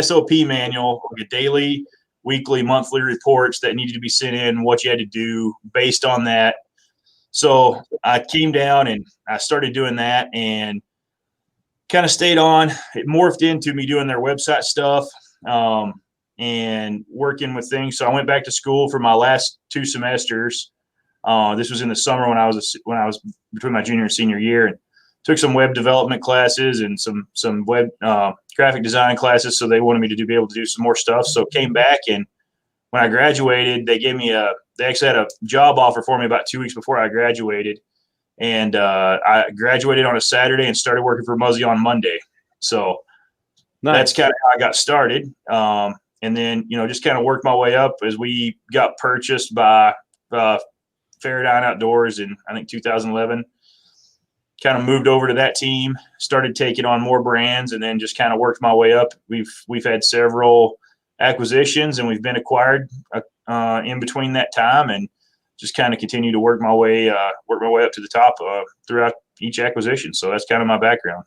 SOP manual, like a daily, weekly, monthly reports that needed to be sent in, what you had to do based on that. So I came down and I started doing that and kind of stayed on. It morphed into me doing their website stuff and working with things. So I went back to school for my last 2 semesters. This was in the summer when I was between my junior and senior year, and took some web development classes and some web graphic design classes. So they wanted me to be able to do some more stuff. So came back, and when I graduated, they actually had a job offer for me about 2 weeks before I graduated. And I graduated on a Saturday and started working for Muzzy on Monday. So That's kind of how I got started. And then, just kind of worked my way up as we got purchased by FeraDyne Outdoors in, I think, 2011. Kind of moved over to that team, started taking on more brands, and then just kind of worked my way up. We've had several acquisitions, and we've been acquired in between that time, and just kind of continue to work my way up to the top throughout each acquisition. So that's kind of my background.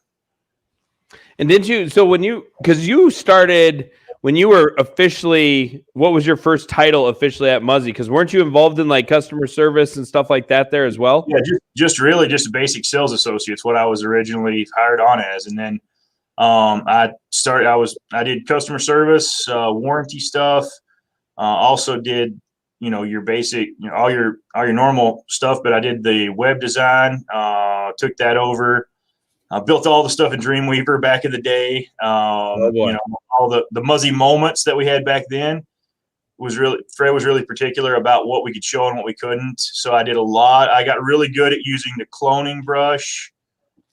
And because you started when you were officially, what was your first title officially at Muzzy? Because weren't you involved in like customer service and stuff like that there as well? Yeah, just really just basic sales associates, what I was originally hired on as. And then I did customer service, warranty stuff. Also did, your basic, all your normal stuff, but I did the web design, took that over. I built all the stuff in Dreamweaver back in the day. boy. You know, all the Muzzy moments that we had back then Fred was really particular about what we could show and what we couldn't. So I did a lot. I got really good at using the cloning brush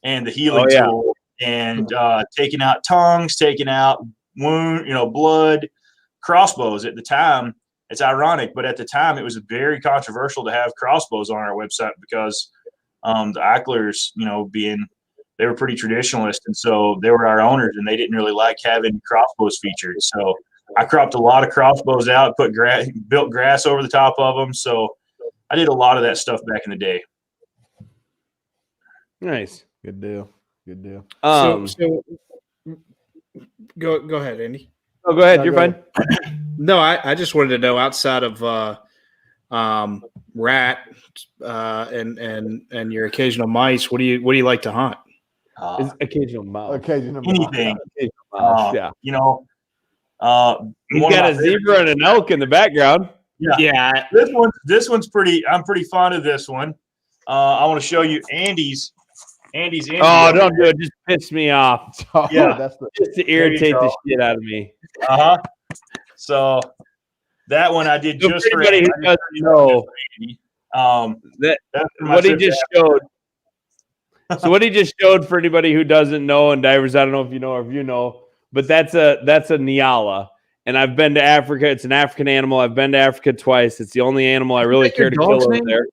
and the healing tool and taking out tongues, taking out wound, blood, crossbows. At the time, it's ironic, but at the time it was very controversial to have crossbows on our website because the Eichlers, they were pretty traditionalist, and so they were our owners, and they didn't really like having crossbows featured. So I cropped a lot of crossbows out, built grass over the top of them. So I did a lot of that stuff back in the day. Nice. Good deal. Good deal. So go ahead, Andy. Oh, go ahead. You're go fine. No, I just wanted to know, outside of rat and your occasional mice, what do you like to hunt? It's occasional mouse. Occasional Anything. Yeah. He's He's got a zebra and an elk in the background. Yeah. This one's pretty. I'm pretty fond of this one. I want to show you Andy's. Oh, don't do it. Just piss me off. Yeah. That's the Just to irritate the shit out of me. So that one I did So just for for anybody who doesn't know, That's for my what he trip just to showed. So what he just showed, for anybody who doesn't know, and divers, I don't know if you know or if you know, but that's a Nyala. And I've been to Africa. It's an African animal. I've been to Africa twice. It's the only animal I really care to kill over there.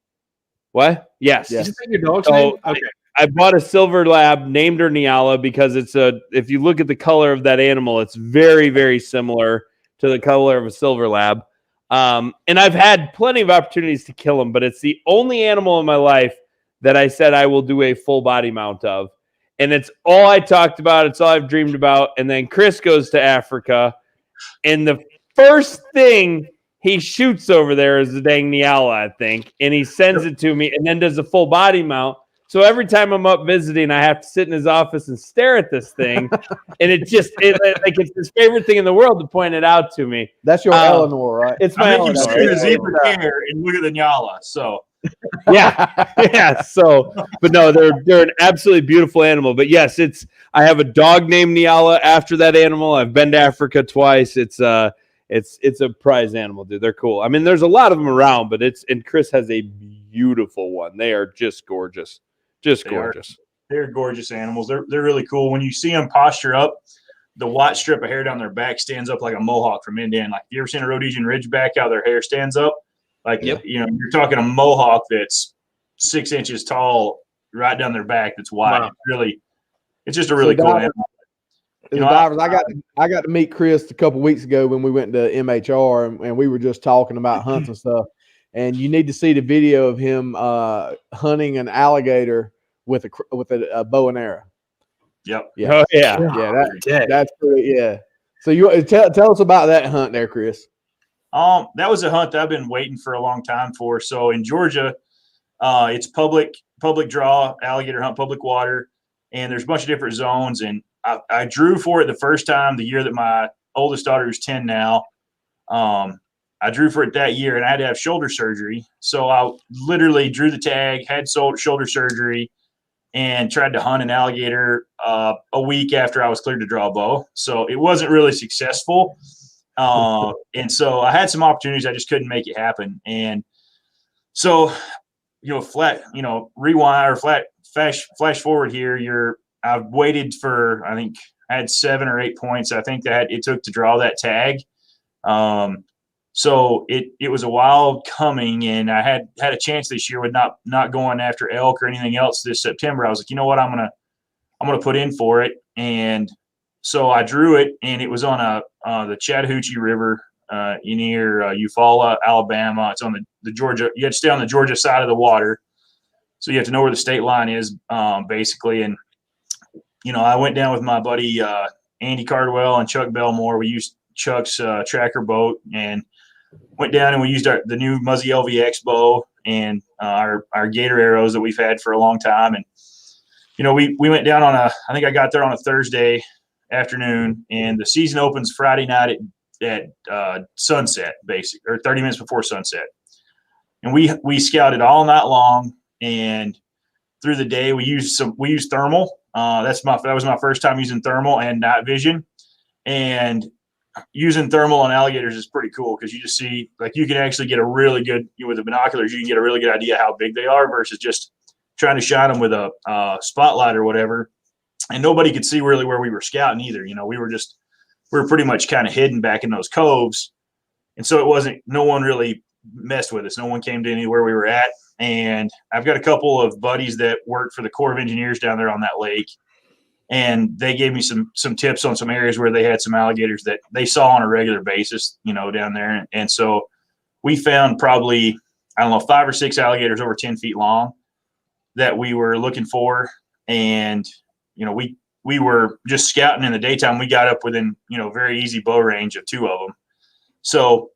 What? Yes. Yes. Is that your dog's So name? Okay. I bought a silver lab, named her Nyala because if you look at the color of that animal, it's very, very similar to the color of a silver lab. And I've had plenty of opportunities to kill them, but it's the only animal in my life that I said I will do a full body mount of. And it's all I talked about. It's all I've dreamed about. And then Chris goes to Africa, and the first thing he shoots over there is the dang Nyala, I think. And he sends it to me and then does a full body mount. So every time I'm up visiting, I have to sit in his office and stare at this thing. And it's his favorite thing in the world to point it out to me. That's your Eleanor, right? It's my I make him Eleanor. see the zebra hair and look at the Nyala. So Yeah. So, but no, they're an absolutely beautiful animal. But yes, I have a dog named Nyala after that animal. I've been to Africa twice. It's a prize animal, dude. They're cool. I mean, there's a lot of them around, but and Chris has a beautiful one. They are just gorgeous. Just gorgeous. they're gorgeous animals. They're really cool. When you see them posture up, the white strip of hair down their back stands up like a mohawk from end to end. Like, you ever seen a Rhodesian Ridgeback, how their hair stands up? Like, you're talking a mohawk that's 6 inches tall right down their back that's wide. Wow. It's just a really cool animal. Divers, I got to meet Chris a couple weeks ago when we went to MHR, and we were just talking about hunts and stuff. And you need to see the video of him hunting an alligator with a bow and arrow. Yep. Yeah. Oh yeah. That's pretty. Yeah. So you tell us about that hunt there, Chris. That was a hunt that I've been waiting for a long time for. So in Georgia, it's public draw, alligator hunt, public water, and there's a bunch of different zones. And I drew for it the first time the year that my oldest daughter, who's 10 now, I drew for it that year, and I had to have shoulder surgery. So I literally drew the tag, had shoulder surgery, and tried to hunt an alligator a week after I was cleared to draw a bow. So it wasn't really successful. And so I had some opportunities. I just couldn't make it happen. And so, rewind or flash forward here. I've waited for, I think I had 7 or 8 points. I think that it took to draw that tag. So it was a while coming, and I had a chance this year with not going after elk or anything else this September. I was like, you know what, I'm gonna put in for it. And so I drew it, and it was on the Chattahoochee River near Eufaula, Alabama. It's on the Georgia. You have to stay on the Georgia side of the water, so you have to know where the state line is, basically. And I went down with my buddy Andy Cardwell and Chuck Belmore. We used Chuck's tracker boat and went down, and we used the new Muzzy LVX bow and our gator arrows that we've had for a long time. And we went down I think I got there on a Thursday afternoon, and the season opens Friday night at sunset, or 30 minutes before sunset. And we scouted all night long, and through the day. We used thermal. That was my first time using thermal and night vision. And using thermal on alligators is pretty cool because you just see, like, you can actually get a really good, with the binoculars, you can get a really good idea how big they are versus just trying to shine them with a spotlight or whatever. And nobody could see really where we were scouting either. We were pretty much kind of hidden back in those coves. And so no one really messed with us. No one came to anywhere we were at. And I've got a couple of buddies that work for the Corps of Engineers down there on that lake. And they gave me some tips on some areas where they had some alligators that they saw on a regular basis, down there. And so we found probably, 5 or 6 alligators over 10 feet long that we were looking for. And, we were just scouting in the daytime. We got up within, very easy bow range of 2 of them. So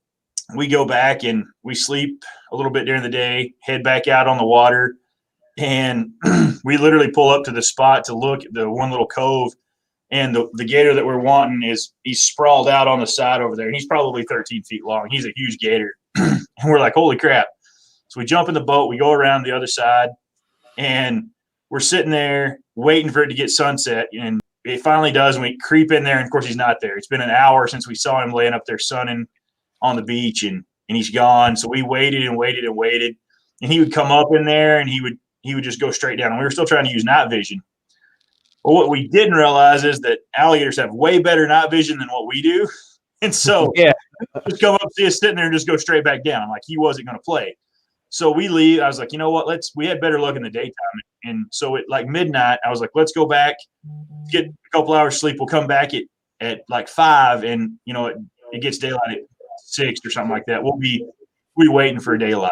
we go back and we sleep a little bit during the day, head back out on the water. And we literally pull up to the spot to look at the one little cove, and the gator that we're wanting he's sprawled out on the side over there, and he's probably 13 feet long. He's a huge gator. And we're like, holy crap. So we jump in the boat, we go around the other side, and we're sitting there waiting for it to get sunset, and it finally does, and we creep in there, and of course he's not there. It's been an hour since we saw him laying up there sunning on the beach, and he's gone. So we waited and waited and waited, and he would come up in there, and he would just go straight down. And we were still trying to use night vision. But what we didn't realize is that alligators have way better night vision than what we do. And so just come up, see us sitting there and just go straight back down. I'm like, he wasn't going to play. So we leave. I was like, you know what? We had better luck in the daytime. And so at like midnight, I was like, let's go back, get a couple hours sleep. We'll come back at like 5, and it gets daylight at 6 or something like that. We'll be waiting for daylight.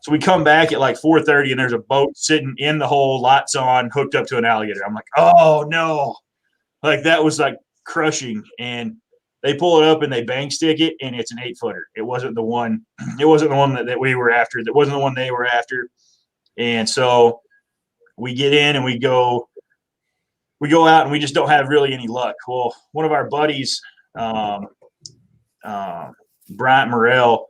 So we come back at like 4:30, and there's a boat sitting in the hole, lights on, hooked up to an alligator. I'm like, oh no. Like, that was like crushing. And they pull it up and they bang stick it, and it's an 8-footer. It wasn't the one that we were after. That wasn't the one they were after. And so we get in and we go out, and we just don't have really any luck. Well, one of our buddies, Bryant Morrell,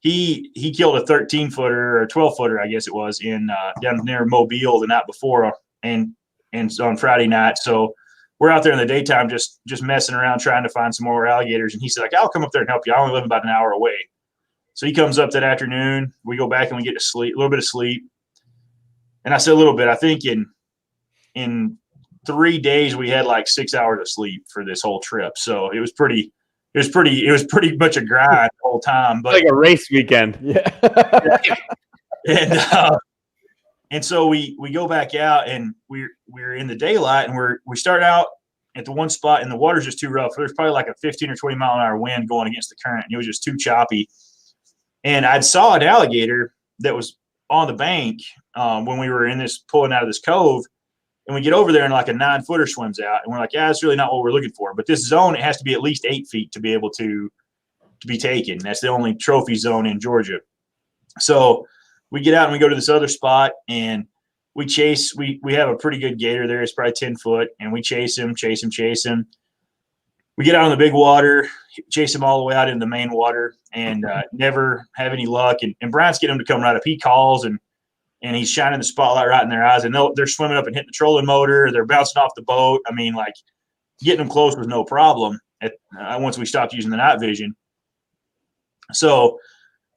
he killed a 13-footer or 12-footer, I guess it was, in down near Mobile the night before, and on Friday night. So we're out there in the daytime just messing around trying to find some more alligators. And he said, like, I'll come up there and help you. I only live about an hour away. So he comes up that afternoon. We go back and we get to sleep, a little bit of sleep. And I said a little bit. I think in 3 days we had like 6 hours of sleep for this whole trip. So it was pretty much a grind the whole time. But like a race weekend. Yeah. And so we go back out, and we're in the daylight, and we start out at the one spot, and the water's just too rough. There's probably like a 15 or 20 mile an hour wind going against the current, and it was just too choppy. And I saw an alligator that was on the bank when we were pulling out of this cove. And we get over there, and like a 9-footer swims out, and we're like, yeah, that's really not what we're looking for. But this zone, it has to be at least 8 feet to be able to be taken. That's the only trophy zone in Georgia. So we get out and we go to this other spot, and we chase. We have a pretty good gator there. It's probably 10 foot, and we chase him. We get out on the big water, chase him all the way out in the main water, and never have any luck. And Brian's getting him to come right up. He calls, and he's shining the spotlight right in their eyes, and they're swimming up and hitting the trolling motor. They're bouncing off the boat. I mean, like, getting them close was no problem once we stopped using the night vision. So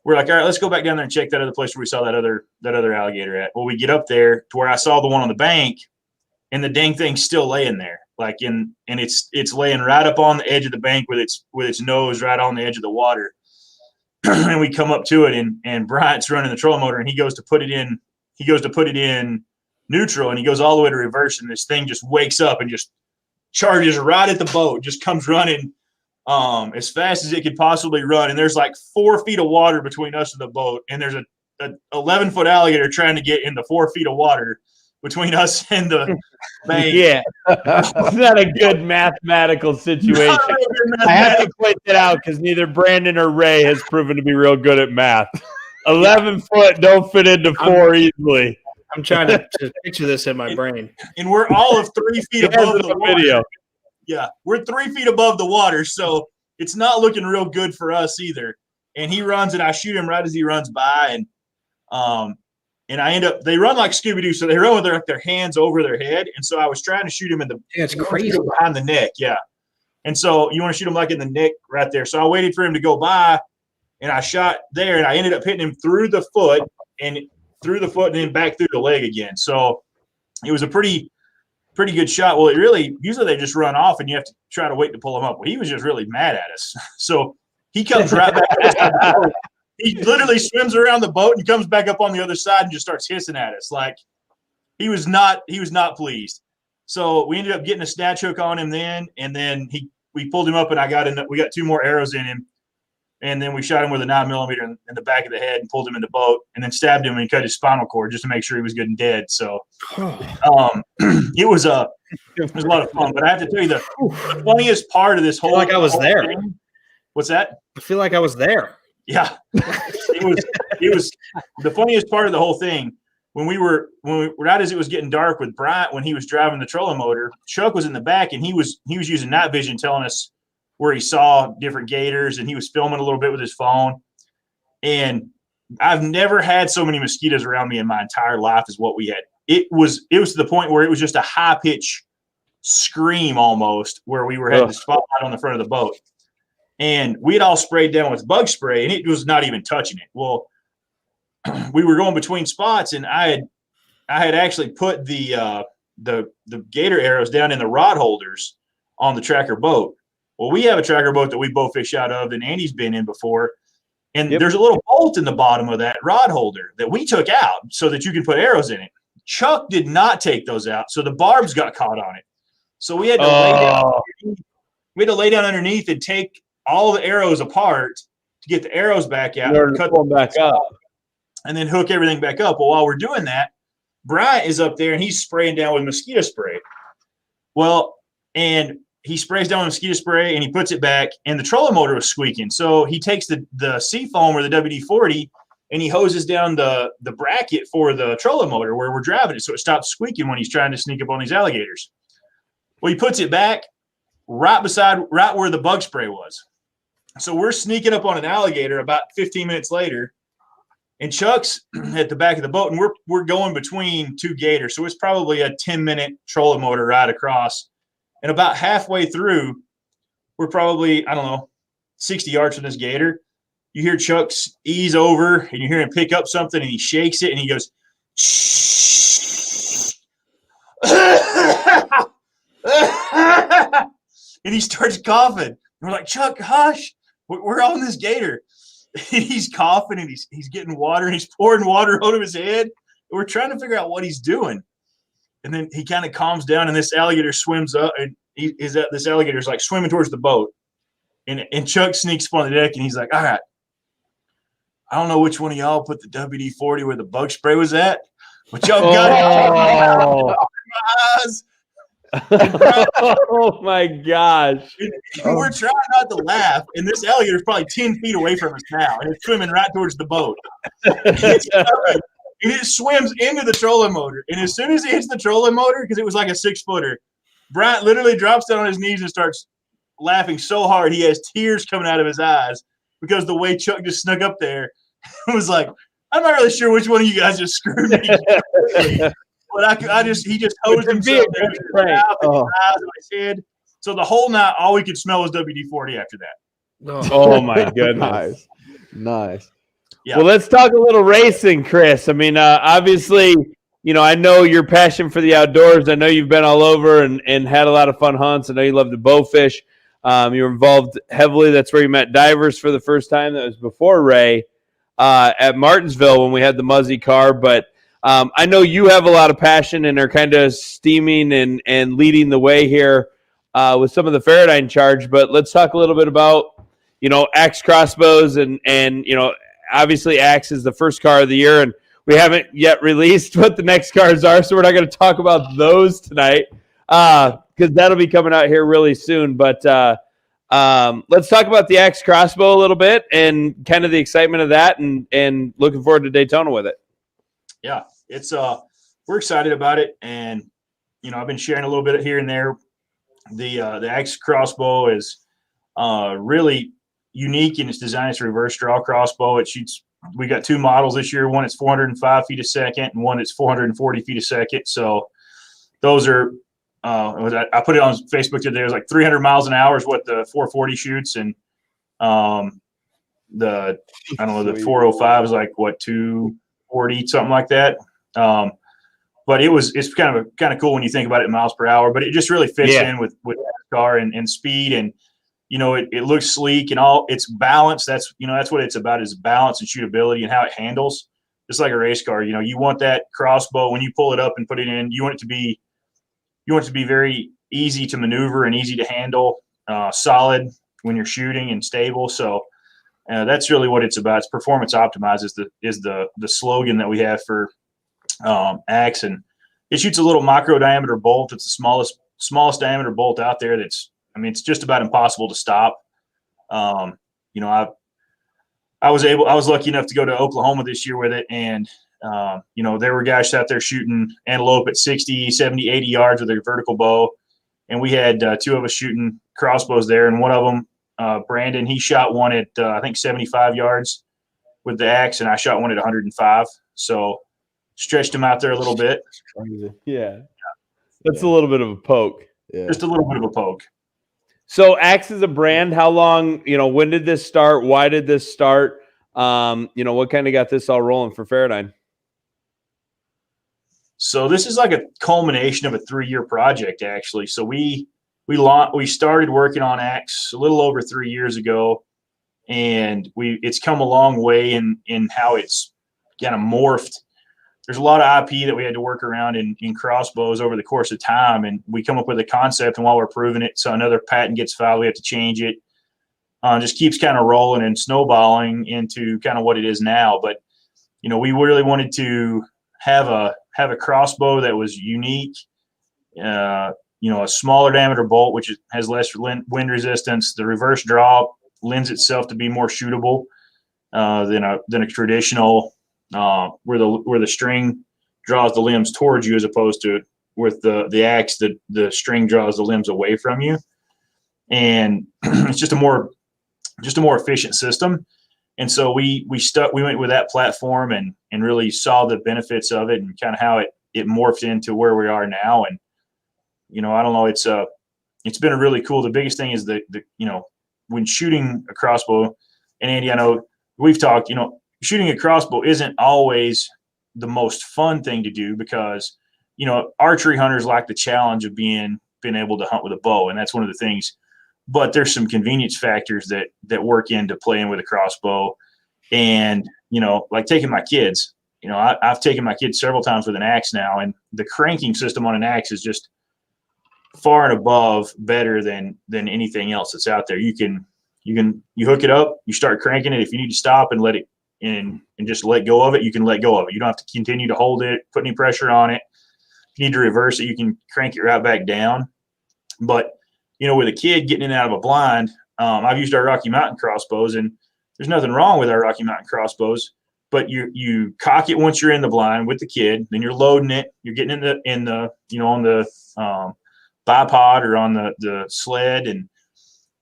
we're like, all right, let's go back down there and check that other place where we saw that other alligator at. Well, we get up there to where I saw the one on the bank, and the dang thing's still laying there, and it's laying right up on the edge of the bank with its nose right on the edge of the water. And we come up to it, and Bryant's running the trolling motor, and he goes to put it in neutral, and he goes all the way to reverse, and this thing just wakes up and just charges right at the boat, just comes running as fast as it could possibly run. And there's like 4 feet of water between us and the boat, and there's a 11-foot alligator trying to get in the 4 feet of water between us and the bank. Yeah, it's not a good mathematical situation. I have to point that out because neither Brandon or Ray has proven to be real good at math. 11 foot don't fit into 4 easily. I'm trying to picture this in my brain. And we're all of 3 feet above the water. Video. Yeah, we're 3 feet above the water, so it's not looking real good for us either. And he runs, and I shoot him right as he runs by, and and I end up, they run like Scooby-Doo, so they run with their hands over their head, and so I was trying to shoot him it's crazy behind the neck, yeah. And so you want to shoot him like in the neck right there. So I waited for him to go by, and I shot there, and I ended up hitting him through the foot and then back through the leg again. So it was a pretty good shot. Well, usually they just run off, and you have to try to wait to pull him up. Well, he was just really mad at us. So he comes right back. He literally swims around the boat and comes back up on the other side and just starts hissing at us. Like he was not pleased. So we ended up getting a snatch hook on him then, and then we pulled him up, and we got 2 more arrows in him, and then we shot him with a 9mm in the back of the head and pulled him in the boat, and then stabbed him and cut his spinal cord just to make sure he was good and dead. So it was a lot of fun. But I have to tell you the funniest part of this whole I was there. Thing, what's that? I feel like I was there. Yeah, it was the funniest part of the whole thing. When we were right as it was getting dark with Bryant, when he was driving the trolling motor, Chuck was in the back, and he was using night vision, telling us where he saw different gators, and he was filming a little bit with his phone. And I've never had so many mosquitoes around me in my entire life as what we had. It was to the point where it was just a high pitch scream almost, where we had the spotlight on the front of the boat. And we had all sprayed down with bug spray, and it was not even touching it. Well, we were going between spots, and I had actually put the gator arrows down in the rod holders on the tracker boat. Well, we have a tracker boat that we bow fish out of, and Andy's been in before. And there's a little bolt in the bottom of that rod holder that we took out so that you can put arrows in it. Chuck did not take those out, so the barbs got caught on it. So we had to lay down. We had to lay down underneath and take all the arrows apart to get the arrows back out, cut them back up, and then hook everything back up. Well, while we're doing that, Bryant is up there and he's spraying down with mosquito spray. Well, and he sprays down with mosquito spray and he puts it back, and the trolling motor was squeaking. So he takes the Seafoam or the WD-40 and he hoses down the bracket for the trolling motor where we're driving it, so it stops squeaking when he's trying to sneak up on these alligators. Well, he puts it back right where the bug spray was. So we're sneaking up on an alligator about 15 minutes later, and Chuck's at the back of the boat, and we're going between 2 gators. So it's probably a 10-minute trolling motor ride across. And about halfway through, we're probably, 60 yards from this gator. You hear Chuck's ease over, and you hear him pick up something, and he shakes it, and he goes, shh. And he starts coughing. And we're like, Chuck, hush. We're on this gator. And he's coughing, and he's getting water, and he's pouring water out of his head. And we're trying to figure out what he's doing. And then he kind of calms down, and this alligator swims up, and this alligator's like swimming towards the boat. And Chuck sneaks up on the deck, and he's like, all right, I don't know which one of y'all put the WD-40 where the bug spray was at, but y'all got it. Eyes. Oh my gosh. And we're trying not to laugh, and this alligator is probably 10 feet away from us now, and it's swimming right towards the boat. And it swims into the trolling motor. And as soon as it hits the trolling motor, because it was like a 6-footer, Bryant literally drops down on his knees and starts laughing so hard he has tears coming out of his eyes because the way Chuck just snuck up there was like, I'm not really sure which one of you guys just screwed me. But he just hosed himself in his mouth and his eyes and his head. So the whole night, all we could smell was WD-40 after that. Oh my goodness. Nice. Yeah. Well, let's talk a little racing, Chris. I mean, obviously, I know your passion for the outdoors. I know you've been all over and had a lot of fun hunts. I know you love to bow fish. You were involved heavily. That's where you met divers for the first time. That was before Ray at Martinsville when we had the Muzzy car. But I know you have a lot of passion and are kind of steaming and leading the way here with some of the FeraDyne charge. But let's talk a little bit about, axe crossbows and obviously axe is the first car of the year, and we haven't yet released what the next cars are, so we're not going to talk about those tonight because that'll be coming out here really soon. But let's talk about the axe crossbow a little bit and kind of the excitement of that and looking forward to Daytona with it. Yeah, it's we're excited about it, and I've been sharing a little bit here and there. The axe crossbow is really unique in its design. It's a reverse draw crossbow. It shoots we got two models this year. One that's 405 feet a second, and one that's 440 feet a second. So those are. I put it on Facebook today. It was like 300 miles an hour is what the 440 shoots, and the 405 is like what 240, something like that. But it's kind of cool when you think about it in miles per hour. But it just really fits in with NASCAR and speed, and it looks sleek and all. It's balance. That's what it's about, is balance and shootability and how it handles. Just like a race car, you want that crossbow when you pull it up and put it in. You want it to be very easy to maneuver and easy to handle, solid when you're shooting and stable. So that's really what it's about. It's performance optimized is the slogan that we have for axe, and it shoots a little micro diameter bolt. It's the smallest diameter bolt out there. It's just about impossible to stop. I was lucky enough to go to Oklahoma this year with it, and there were guys out there shooting antelope at 60, 70, 80 yards with a vertical bow. And we had two of us shooting crossbows there. And one of them, Brandon, he shot one at, I think, 75 yards with the axe, and I shot one at 105. So stretched him out there a little bit. Crazy. Yeah. That's a little bit of a poke. Yeah. Just a little bit of a poke. So Axe is a brand. How long, when did this start? Why did this start? What kind of got this all rolling for FeraDyne? So this is like a culmination of a 3-year project, actually. So we started working on Axe a little over 3 years ago, and it's come a long way in how it's kind of morphed. There's a lot of IP that we had to work around in crossbows over the course of time, and we come up with a concept, and while we're proving it, so another patent gets filed, we have to change it. Just keeps kind of rolling and snowballing into kind of what it is now. But we really wanted to have a crossbow that was unique, a smaller diameter bolt, which has less wind resistance. The reverse draw lends itself to be more shootable than a traditional, where the string draws the limbs towards you, as opposed to with the axe, the string draws the limbs away from you. And it's just a more efficient system. And so we went with that platform and really saw the benefits of it and kind of how it morphed into where we are now. And, I don't know, it's been a really cool. The biggest thing is when shooting a crossbow, and Andy, I know we've talked, shooting a crossbow isn't always the most fun thing to do, because, archery hunters like the challenge of being able to hunt with a bow. And that's one of the things. But there's some convenience factors that work into playing with a crossbow. And, like taking my kids, I've taken my kids several times with an axe now, and the cranking system on an axe is just far and above better than anything else that's out there. You hook it up, you start cranking it. If you need to stop and let it in and just let go of it, you can let go of it. You don't have to continue to hold it, put any pressure on it. If you need to reverse it, you can crank it right back down. But with a kid getting in and out of a blind, I've used our Rocky Mountain crossbows, and there's nothing wrong with our Rocky Mountain crossbows, but you cock it once you're in the blind with the kid, then you're loading it, you're getting on the bipod or on the sled, and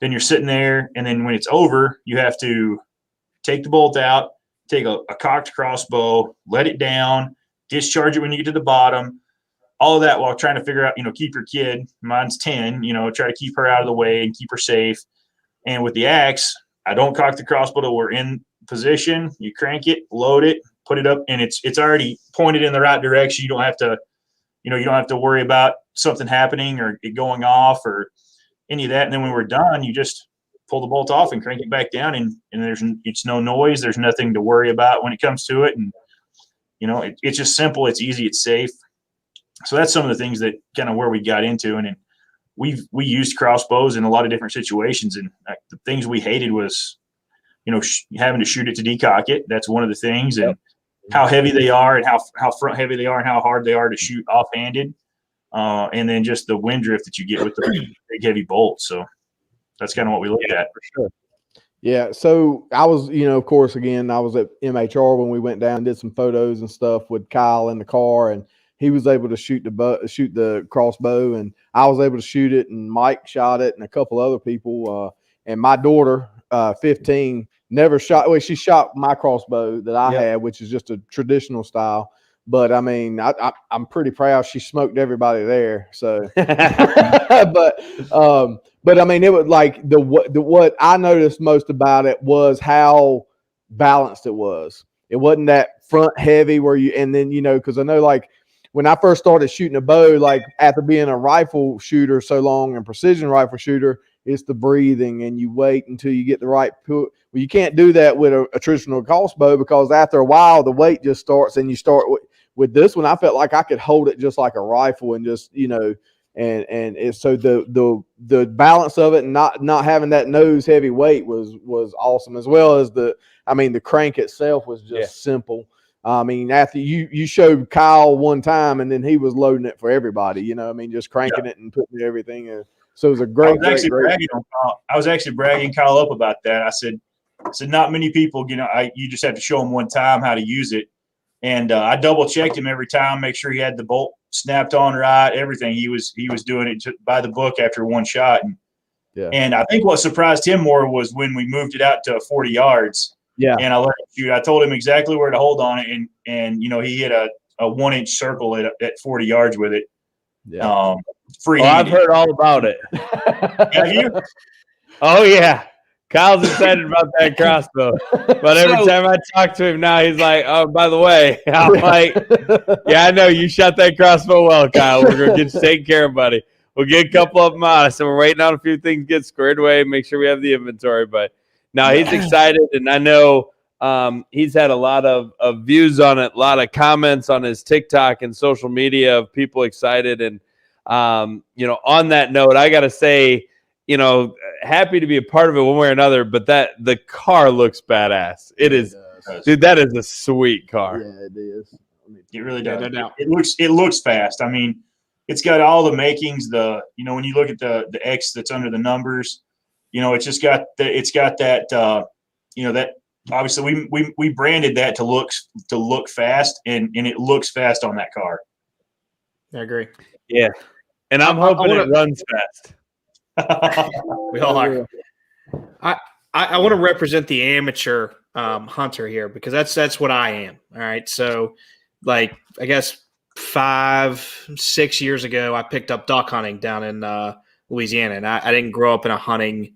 then you're sitting there, and then when it's over, you have to take the bolt out, take a cocked crossbow, let it down, discharge it when you get to the bottom. All of that while trying to figure out, keep your kid, mine's 10, try to keep her out of the way and keep her safe. And with the axe, I don't cock the crossbow till we're in position. You crank it, load it, put it up, and it's already pointed in the right direction. You don't have to, worry about something happening or it going off or any of that. And then when we're done, you just pull the bolt off and crank it back down, and it's no noise. There's nothing to worry about when it comes to it. And, it's just simple. It's easy. It's safe. So that's some of the things that kind of where we got into. And we used crossbows in a lot of different situations. And the things we hated was, having to shoot it to decock it. That's one of the things. And how heavy they are, and how front heavy they are, and how hard they are to shoot offhanded. And then just the wind drift that you get with the big heavy bolts. So that's kind of what we looked at. For sure. Yeah. So I was, of course, again, I was at MHR when we went down and did some photos and stuff with Kyle in the car, and he was able to shoot the crossbow, and I was able to shoot it, and Mike shot it, and a couple other people. And my daughter, 15, never shot. Well, she shot my crossbow that I Yep. had, which is just a traditional style. But I mean, I'm pretty proud she smoked everybody there. So, but I mean, it was like what I noticed most about it was how balanced it was. It wasn't that front heavy where you, and then, because I know like when I first started shooting a bow, like after being a rifle shooter so long and precision rifle shooter, it's the breathing and you wait until you get the right put. Well, you can't do that with a traditional crossbow because after a while the weight just starts, and you start with this one. I felt like I could hold it just like a rifle and just and it's so the balance of it and not having that nose heavy weight was awesome, as well as the crank itself was just simple. I mean, after you showed Kyle one time and then he was loading it for everybody, just cranking it and putting everything in. So it was a great. I was actually bragging Kyle up about that. I said not many people, you just have to show them one time how to use it. And I double checked him every time, make sure he had the bolt snapped on right, everything. He was doing it by the book after one shot. And I think what surprised him more was when we moved it out to 40 yards. Yeah. And I let him shoot. I told him exactly where to hold on it, and he hit a 1-inch circle at 40 yards with it. Yeah. Free. I've heard all about it. Have you? Oh yeah. Kyle's excited about that crossbow, but every time I talk to him now, he's like, "Oh, by the way," I'm like, "Yeah, I know you shot that crossbow well, Kyle. We're gonna get you taken care of, buddy. We'll get a couple of them out." So we're waiting on a few things to get squared away, make sure we have the inventory. But now he's excited, and I know he's had a lot of views on it, a lot of comments on his TikTok and social media of people excited. And on that note, I gotta say, happy to be a part of it one way or another, but the car looks badass. It is, dude, that is a sweet car. Yeah, it is. It really does. It looks fast. I mean, it's got all the makings. When you look at the X that's under the numbers, it's just got that that obviously we branded that to look fast, and it looks fast on that car. I agree. Yeah, and I'm hoping it runs fast. We all are. I want to represent the amateur hunter here, because that's what I am. All right. So like, I guess 5-6 years ago, I picked up duck hunting down in Louisiana, and I didn't grow up in a hunting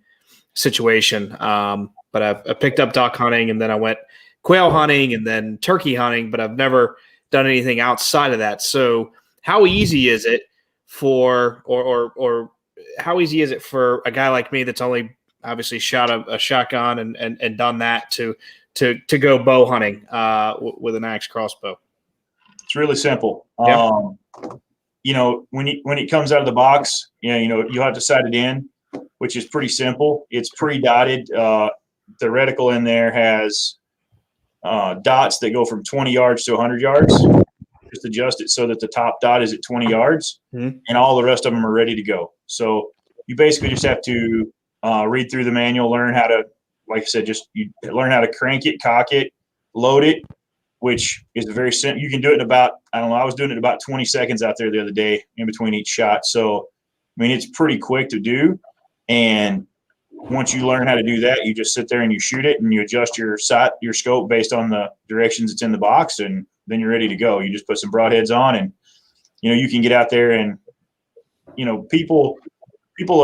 situation. But I picked up duck hunting, and then I went quail hunting and then turkey hunting, but I've never done anything outside of that. So how easy is it for, or how easy is it for a guy like me that's only obviously shot a shotgun and done that to go bow hunting with an axe crossbow? It's really simple. Yep. When it comes out of the box, you'll have to sight it in, which is pretty simple. It's pre-dotted. The reticle in there has dots that go from 20 yards to 100 yards. Just adjust it so that the top dot is at 20 yards, and all the rest of them are ready to go. So you basically just have to read through the manual, learn how to, like I said, you learn how to crank it, cock it, load it, which is very simple. You can do it in about, I was doing it in about 20 seconds out there the other day in between each shot. So, I mean, it's pretty quick to do. And once you learn how to do that, you just sit there and you shoot it, and you adjust your sight, your scope based on the directions it's in the box, and then you're ready to go. You just put some broadheads on, and you can get out there, and people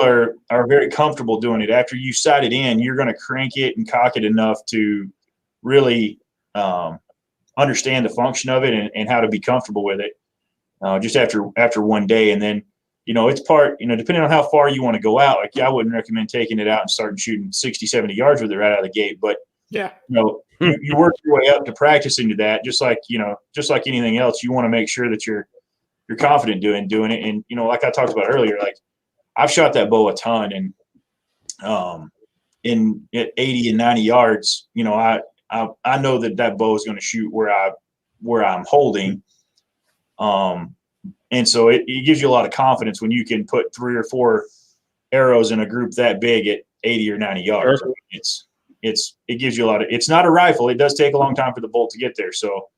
are very comfortable doing it. After you sight it in, you're going to crank it and cock it enough to really understand the function of it and how to be comfortable with it. Just after one day, and then it's depending on how far you want to go out. Like, I wouldn't recommend taking it out and starting shooting 60-70 yards with it right out of the gate, but yeah, you work your way up to practice into that. Just like anything else, you want to make sure that you're confident doing it. And like I talked about earlier, like, I've shot that bow a ton, and at 80 and 90 yards, I know that bow is going to shoot where I'm holding. And so it gives you a lot of confidence when you can put 3 or 4 arrows in a group that big at 80 or 90 yards. Sure. It gives you a lot of, it's not a rifle. It does take a long time for the bolt to get there. So,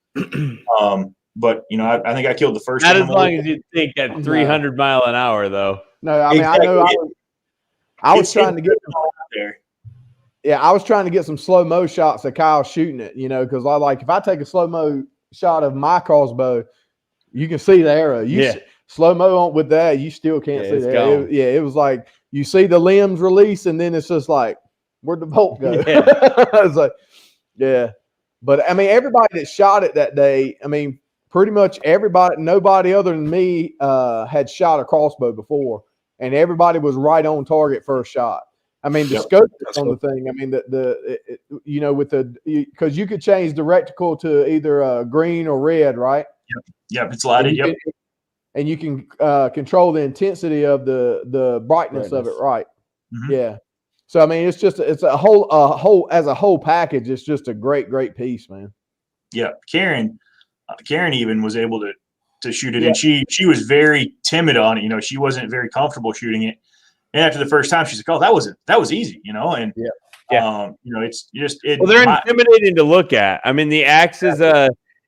but I think I killed the first. Not as long as you think at 300 mile an hour, though. No, I mean, exactly. I was trying to get there. I was trying to get some slow-mo shots of Kyle shooting it, because I like if I take a slow-mo shot of my crossbow, you can see the arrow. Slow-mo on with that, you still can't see the arrow. It was like you see the limbs release, and then it's just like, where'd the bolt go? I was like, yeah. But I mean, everybody that shot it that day, I mean, pretty much nobody other than me had shot a crossbow before, and everybody was right on target first shot. I mean, the scope on the thing. I mean, because you could change the reticle to either green or red, right? Yep, it's lighted. And you can control the intensity of the brightness of it, right? Mm-hmm. Yeah. So I mean, it's a whole package. It's just a great piece, man. Yeah, Karen even was able to shoot it, and she was very timid on it. She wasn't very comfortable shooting it. And after the first time, she's like, "Oh, that was easy," and it's just they're intimidating to look at. I mean, the axe is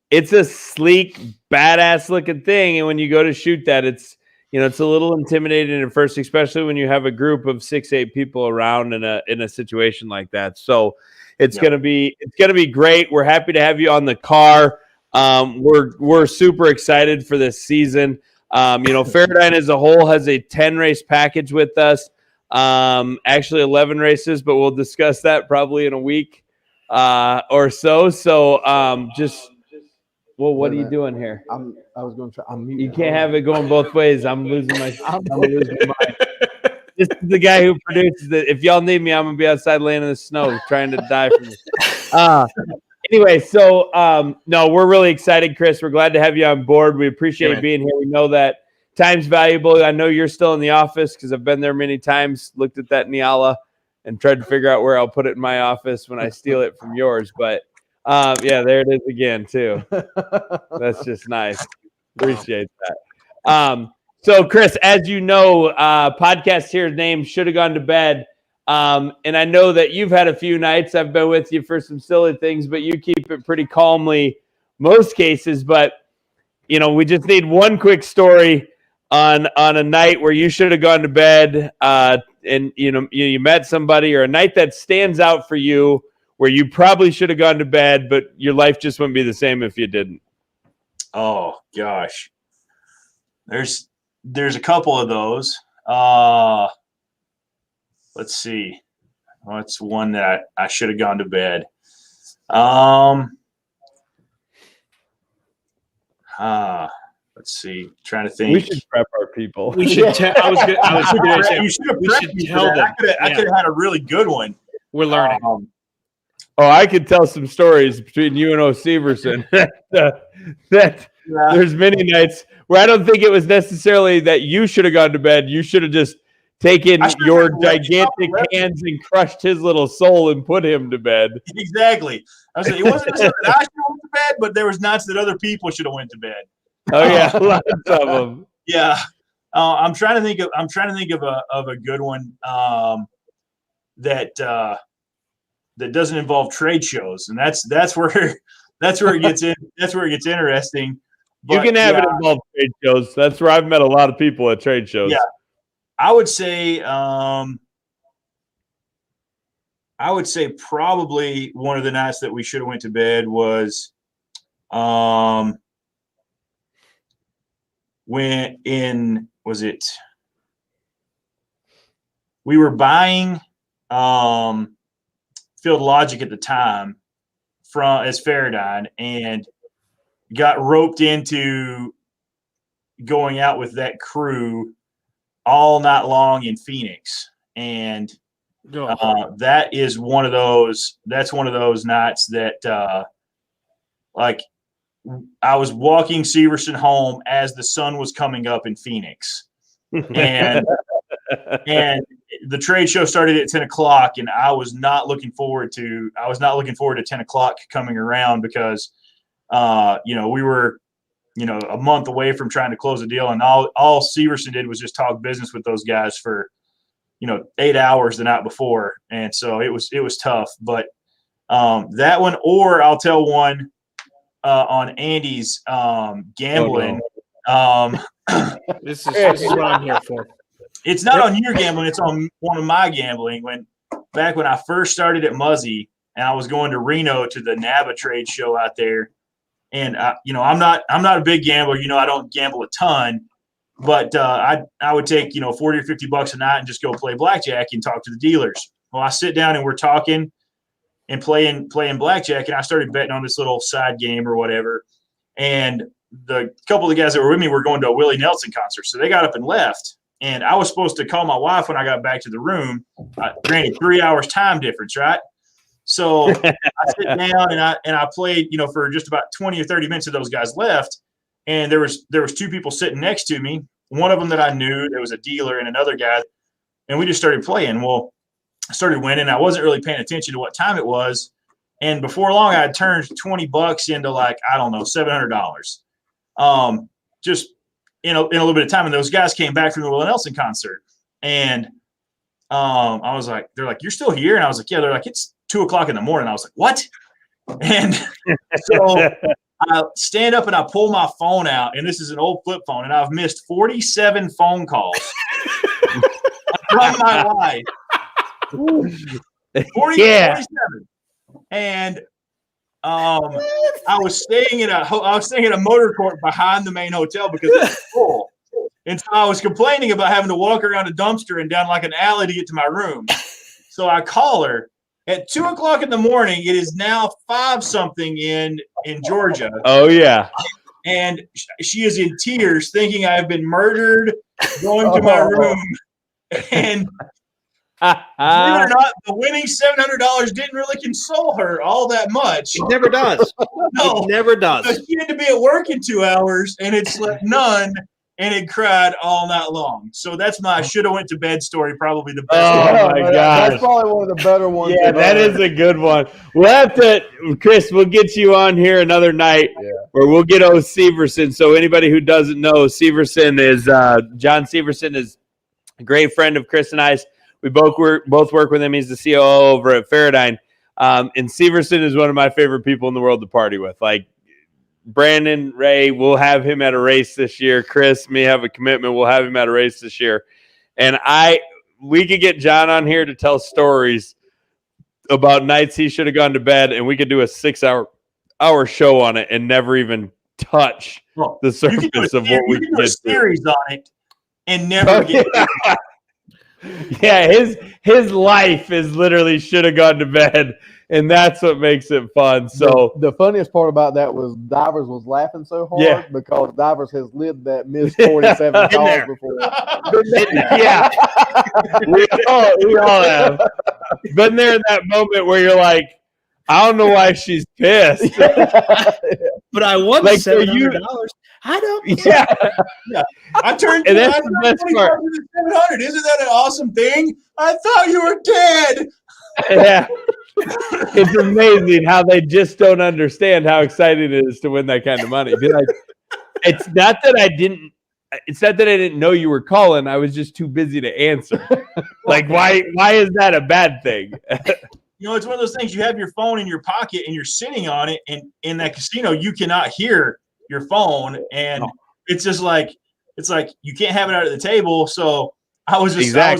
it's a sleek, badass looking thing, and when you go to shoot that, it's it's a little intimidating at first, especially when you have a group of 6-8 people around in a situation like that. So it's gonna be great. We're happy to have you on the car. We're super excited for this season. FeraDyne as a whole has a 10 race package with us. Actually 11 races, but we'll discuss that probably in a week or so. So what are you doing here? I was going to try. You can't have it going both ways. I'm losing my mind. This is the guy who produces it. If y'all need me, I'm gonna be outside laying in the snow trying to die from this. Anyway, so no, we're really excited, Chris. We're glad to have you on board. We appreciate being here. We know that time's valuable. I know you're still in the office because I've been there many times, looked at that Nyala and tried to figure out where I'll put it in my office when I steal it from yours. But there it is again, too. That's just nice. Appreciate that. So, Chris, as you know, podcast here's name Should Have Gone to Bed. And I know that you've had a few nights. I've been with you for some silly things, but you keep it pretty calmly most cases. But, we just need one quick story on a night where you should have gone to bed and, you met somebody, or a night that stands out for you where you probably should have gone to bed, but your life just wouldn't be the same if you didn't. Oh, gosh. There's a couple of those. Let's see. What's one that I should have gone to bed? Let's see. Trying to think. We should prep our people. We should. I was going to say you should have we prepped should me tell for that. them. I could have had a really good one. We're learning. I could tell some stories between you and O'Severson. There's many nights where I don't think it was necessarily that you should have gone to bed. You should have just taken your gigantic hands and crushed his little soul and put him to bed. Exactly. I was saying, it wasn't necessarily that I should have went to bed, but there was nights that other people should have went to bed. Oh yeah, lots of them. Yeah. I'm trying to think of a good one that doesn't involve trade shows, and that's where it gets in. That's where it gets interesting. But, you can have it involve trade shows. That's where I've met a lot of people at trade shows. Yeah, I would say probably one of the nights that we should have went to bed was we were buying Field Logic at the time as FeraDyne, and got roped into going out with that crew all night long in Phoenix. And that is one of those nights that I was walking Severson home as the sun was coming up in Phoenix, and the trade show started at 10 o'clock, and I was not looking forward to 10 o'clock coming around because, we were, a month away from trying to close a deal, and all Severson did was just talk business with those guys for, 8 hours the night before. And so it was tough, but that one, or I'll tell one on Andy's gambling. Oh, no. This is what I'm here for. It's not on your gambling. It's on one of my gambling. When back when I first started at Muzzy and I was going to Reno to the NABA trade show out there. And I'm not a big gambler. I don't gamble a ton, but I would take, $40 or $50 a night and just go play blackjack and talk to the dealers. Well, I sit down and we're talking and playing blackjack, and I started betting on this little side game or whatever. And the couple of the guys that were with me were going to a Willie Nelson concert, so they got up and left. And I was supposed to call my wife when I got back to the room. Granted, 3 hours time difference, right? So I sit down and I played, for just about 20 or 30 minutes of those guys left. And there was two people sitting next to me. One of them that I knew, there was a dealer, and another guy. And we just started playing. Well, I started winning. I wasn't really paying attention to what time it was. And before long, I had turned $20 into $700. Just in a little bit of time. And those guys came back from the Willie Nelson concert. And I was like, they're like, "You're still here?" And I was like, "Yeah." They're like, "It's 2:00 in the morning." I was like, "What?" And so I stand up and I pull my phone out, and this is an old flip phone, and I've missed 47 phone calls from my life. 47. And I was staying at a motor court behind the main hotel because it was full. And so I was complaining about having to walk around a dumpster and down like an alley to get to my room. So I call her at 2:00 in the morning. It is now 5-something in Georgia. Oh yeah. And she is in tears thinking I've been murdered, going to my room. And believe it or not, the winning $700 didn't really console her all that much. It never does. No. It never does. So she had to be at work in 2 hours, and it slept none, and it cried all night long. So that's my should have went to bed story, probably the best. Oh my gosh. That's probably one of the better ones. Yeah, that is a good one. We'll have to, Chris, we'll get you on here another night where we'll get Severson. So anybody who doesn't know, Severson is, John Severson is a great friend of Chris and I's. We both work with him. He's the COO over at FeraDyne. And Severson is one of my favorite people in the world to party with. Like Brandon, Ray, we'll have him at a race this year. Chris, me have a commitment. We'll have him at a race this year. And we could get John on here to tell stories about nights he should have gone to bed, and we could do a 6-hour show on it and never even touch the surface of what we can get do a series on it and never get it. Yeah, his life is literally should have gone to bed, and that's what makes it fun. So the funniest part about that was Divers was laughing so hard because Divers has lived that missed 47 calls before. Yeah, we all have been there in that moment where you're like, I don't know why she's pissed, but I won like $700. I don't. Yeah. I turned. And that's the best part. 700. Isn't that an awesome thing? I thought you were dead. Yeah. It's amazing how they just don't understand how exciting it is to win that kind of money. Be like, it's not that I didn't know you were calling. I was just too busy to answer. Like, why is that a bad thing? It's one of those things. You have your phone in your pocket and you're sitting on it, and in that casino, you cannot hear your phone, and it's just like you can't have it out at the table. So I was like,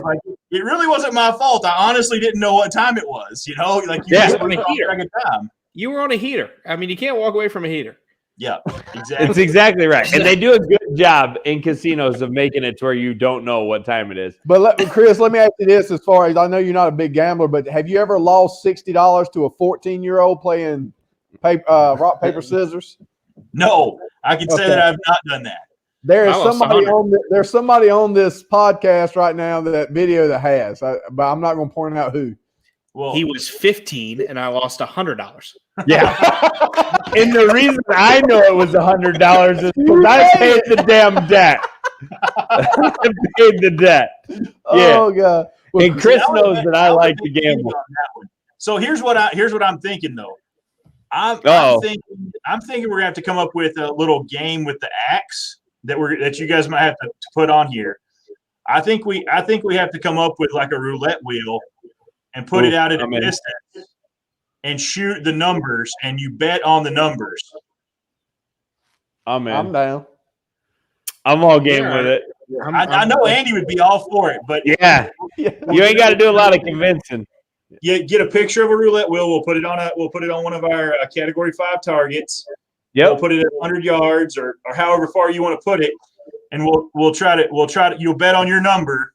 it really wasn't my fault. I honestly didn't know what time it was. Like you just on a heater. Time. You were on a heater. I mean, you can't walk away from a heater. Yeah, exactly. It's exactly right, and they do a good job in casinos of making it to where you don't know what time it is. But Chris, let me ask you this: as far as I know, you're not a big gambler, but have you ever lost $60 to a 14-year-old playing rock paper scissors? No, I can say that I've not done that. There's somebody on this podcast right now that video that has, but I'm not going to point out who. Well, he was 15, and I lost $100. Yeah, and the reason I know it was $100 is because I paid the damn debt. I paid the debt. Yeah. Oh God! Well, and Chris knows that I like to gamble. So here's what I'm thinking though. I'm thinking we're gonna have to come up with a little game with the axe that you guys might have to put on here. I think we have to come up with like a roulette wheel and put it out at a distance and shoot the numbers, and you bet on the numbers. I'm down. I'm all game with it. I know Andy would be all for it, but you ain't got to do a lot of convincing. get a picture of a roulette wheel. We'll put it on one of our Category 5 targets. Yep. We'll put it at 100 yards or however far you want to put it, and we'll try to. You'll bet on your number,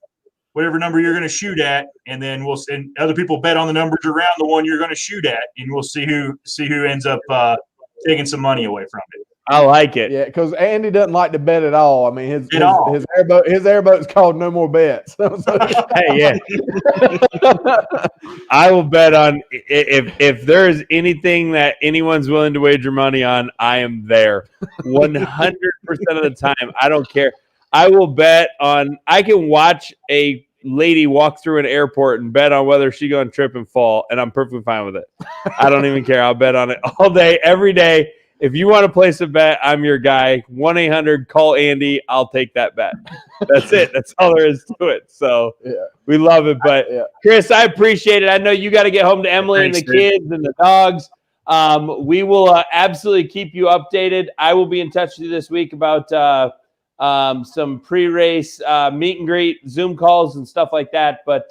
whatever number you're going to shoot at, and then and other people bet on the numbers around the one you're going to shoot at, and we'll see who ends up taking some money away from it. I like it. Yeah, because Andy doesn't like to bet at all. I mean, his airboat's called No More Bets. Hey, yeah. I will bet on if there is anything that anyone's willing to wager money on, I am there 100% of the time. I don't care. I will bet on. I can watch a lady walk through an airport and bet on whether she's going to trip and fall, and I'm perfectly fine with it. I don't even care. I'll bet on it all day, every day. If you want to place a bet, I'm your guy. 1-800, call Andy. I'll take that bet. That's it. That's all there is to it. So we love it. But Chris, I appreciate it. I know you got to get home to Emily and the kids and the dogs. We will absolutely keep you updated. I will be in touch with you this week about some pre-race meet and greet, Zoom calls and stuff like that. But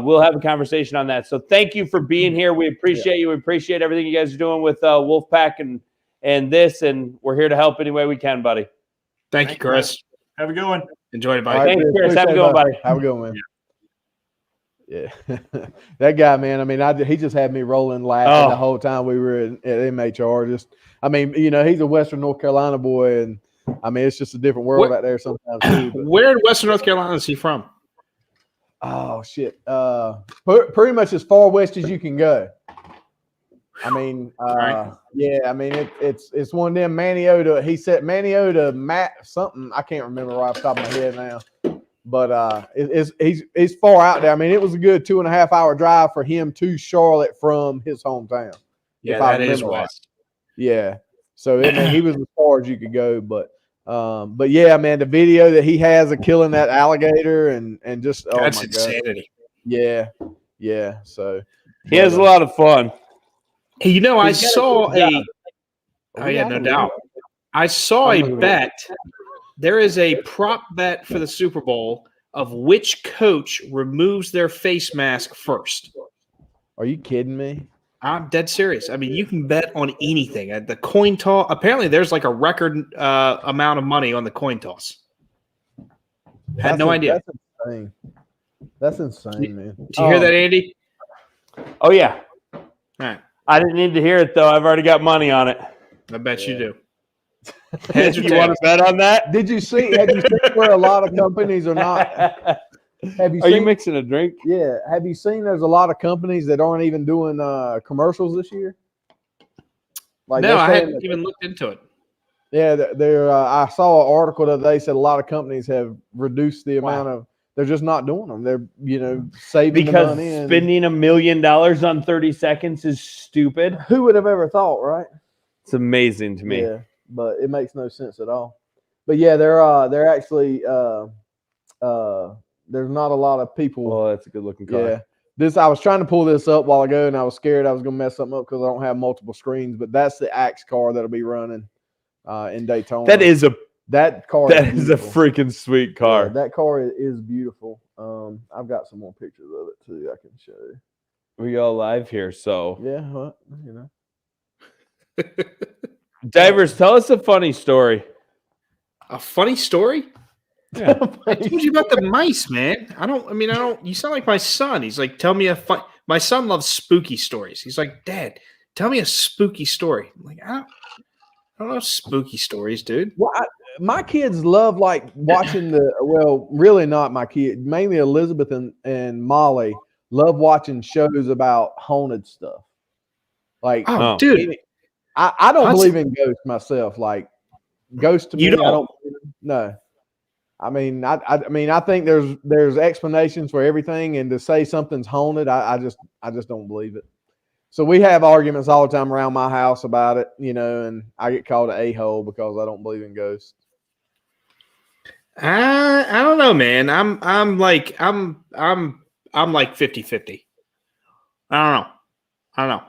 we'll have a conversation on that. So thank you for being here. We appreciate you. We appreciate everything you guys are doing with Wolfpack and this, and we're here to help any way we can, buddy. Thank you, Chris. Have a good one. Enjoy it, buddy. All right, Thanks, Chris. Have a good one, buddy. Have a good one. Yeah. That guy, man, I mean, he just had me rolling laughing the whole time we were at MHR. He's a Western North Carolina boy, and I mean, it's just a different world out there sometimes too. Where in Western North Carolina is he from? Oh shit! Pretty much as far west as you can go. I mean, yeah. I mean, it's one of them Maniota. He said Maniota Matt something. I can't remember right off the top of my head now. But he's far out there. I mean, it was a good 2.5 hour drive for him to Charlotte from his hometown. Yeah, that is west. Right. Yeah. So he was as far as you could go, but yeah, man, the video that he has of killing that alligator and just that's insanity. God. Yeah. So he has a lot of fun. Hey, I saw no doubt. I saw a bet. There is a prop bet for the Super Bowl of which coach removes their face mask first. Are you kidding me? I'm dead serious. I mean, you can bet on anything. At the coin toss, apparently there's like a record amount of money on the coin toss. Had no idea. That's insane. That's insane, man. Did you hear that, Andy? Oh, yeah. All right. I didn't need to hear it, though. I've already got money on it. I bet you do. You want to bet on that? Have you seen where a lot of companies are not? Are you mixing a drink? Yeah. Have you seen there's a lot of companies that aren't even doing commercials this year? Like no, I hadn't even looked into it. Yeah, I saw an article that they said a lot of companies have reduced the amount of. They're just not doing them. They're saving because the money. Spending $1 million on 30 seconds is stupid. Who would have ever thought, right? It's amazing to me. Yeah, but it makes no sense at all. But yeah, they're actually there's not a lot of people. Oh, that's a good looking car. Yeah. I was trying to pull this up while ago, and I was scared I was going to mess something up because I don't have multiple screens. But that's the Axe car that'll be running in Daytona. That is a freaking sweet car. Yeah, that car is beautiful. I've got some more pictures of it too. I can show you. We all live here, so yeah. Well, Divers, tell us a funny story. A funny story? Yeah. I told you about the mice, man. I don't. You sound like my son. He's like, tell me my son loves spooky stories. He's like, Dad, tell me a spooky story. I'm like, I don't know spooky stories, dude. Well, my kids love like watching really not my kid. Mainly Elizabeth and Molly love watching shows about haunted stuff. Like, dude, I don't believe in ghosts myself. Like, ghosts to me, I don't. No. I mean, I think there's explanations for everything, and to say something's haunted, I just don't believe it. So we have arguments all the time around my house about it, and I get called an a-hole because I don't believe in ghosts. I don't know, man. I'm like 50-50. I don't know.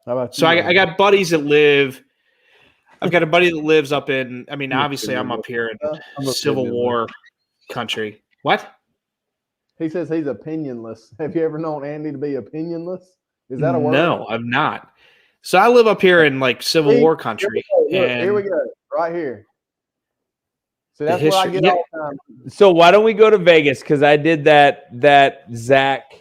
How about so you? I got buddies that live. I've got a buddy that lives up in. I mean, obviously, I'm up here in Civil War country. What? He says he's opinionless. Have you ever known Andy to be opinionless? Is that a word? No, I'm not. So I live up here in like Civil War country. Here we go. Right here. See, that's what I get all the time. So why don't we go to Vegas? Because I did that Zach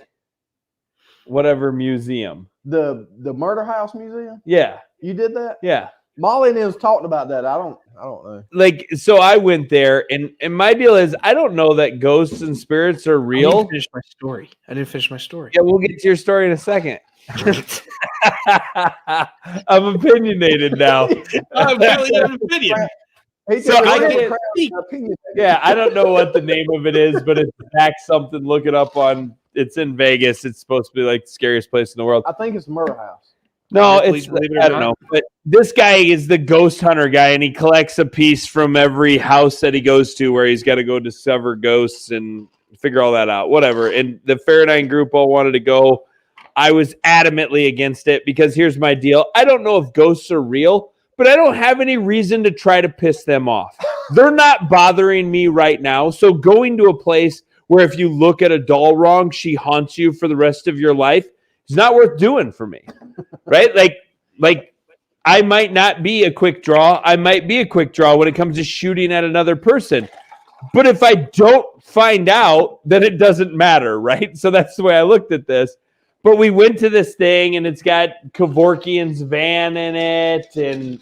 whatever museum. The Murder House Museum? Yeah. You did that? Yeah. Molly and him's talked about that. I don't know. Like, so I went there, and my deal is I don't know that ghosts and spirits are I real. didn't finish my story. Yeah, we'll get to your story in a second. I'm opinionated now. I'm really an opinion. So I don't know what the name of it is, but it's Zach something. Look it up on. It's in Vegas. It's supposed to be like the scariest place in the world. I think it's Murder House. No, it's I don't know. But this guy is the ghost hunter guy, and he collects a piece from every house that he goes to where he's got to go discover ghosts and figure all that out. Whatever. And the FeraDyne group all wanted to go. I was adamantly against it because here's my deal. I don't know if ghosts are real, but I don't have any reason to try to piss them off. They're not bothering me right now. So going to a place where if you look at a doll wrong, she haunts you for the rest of your life, is not worth doing for me. Right? Like I might not be a quick draw. I might be a quick draw when it comes to shooting at another person. But if I don't find out, then it doesn't matter, right? So that's the way I looked at this. But we went to this thing, and it's got Kevorkian's van in it and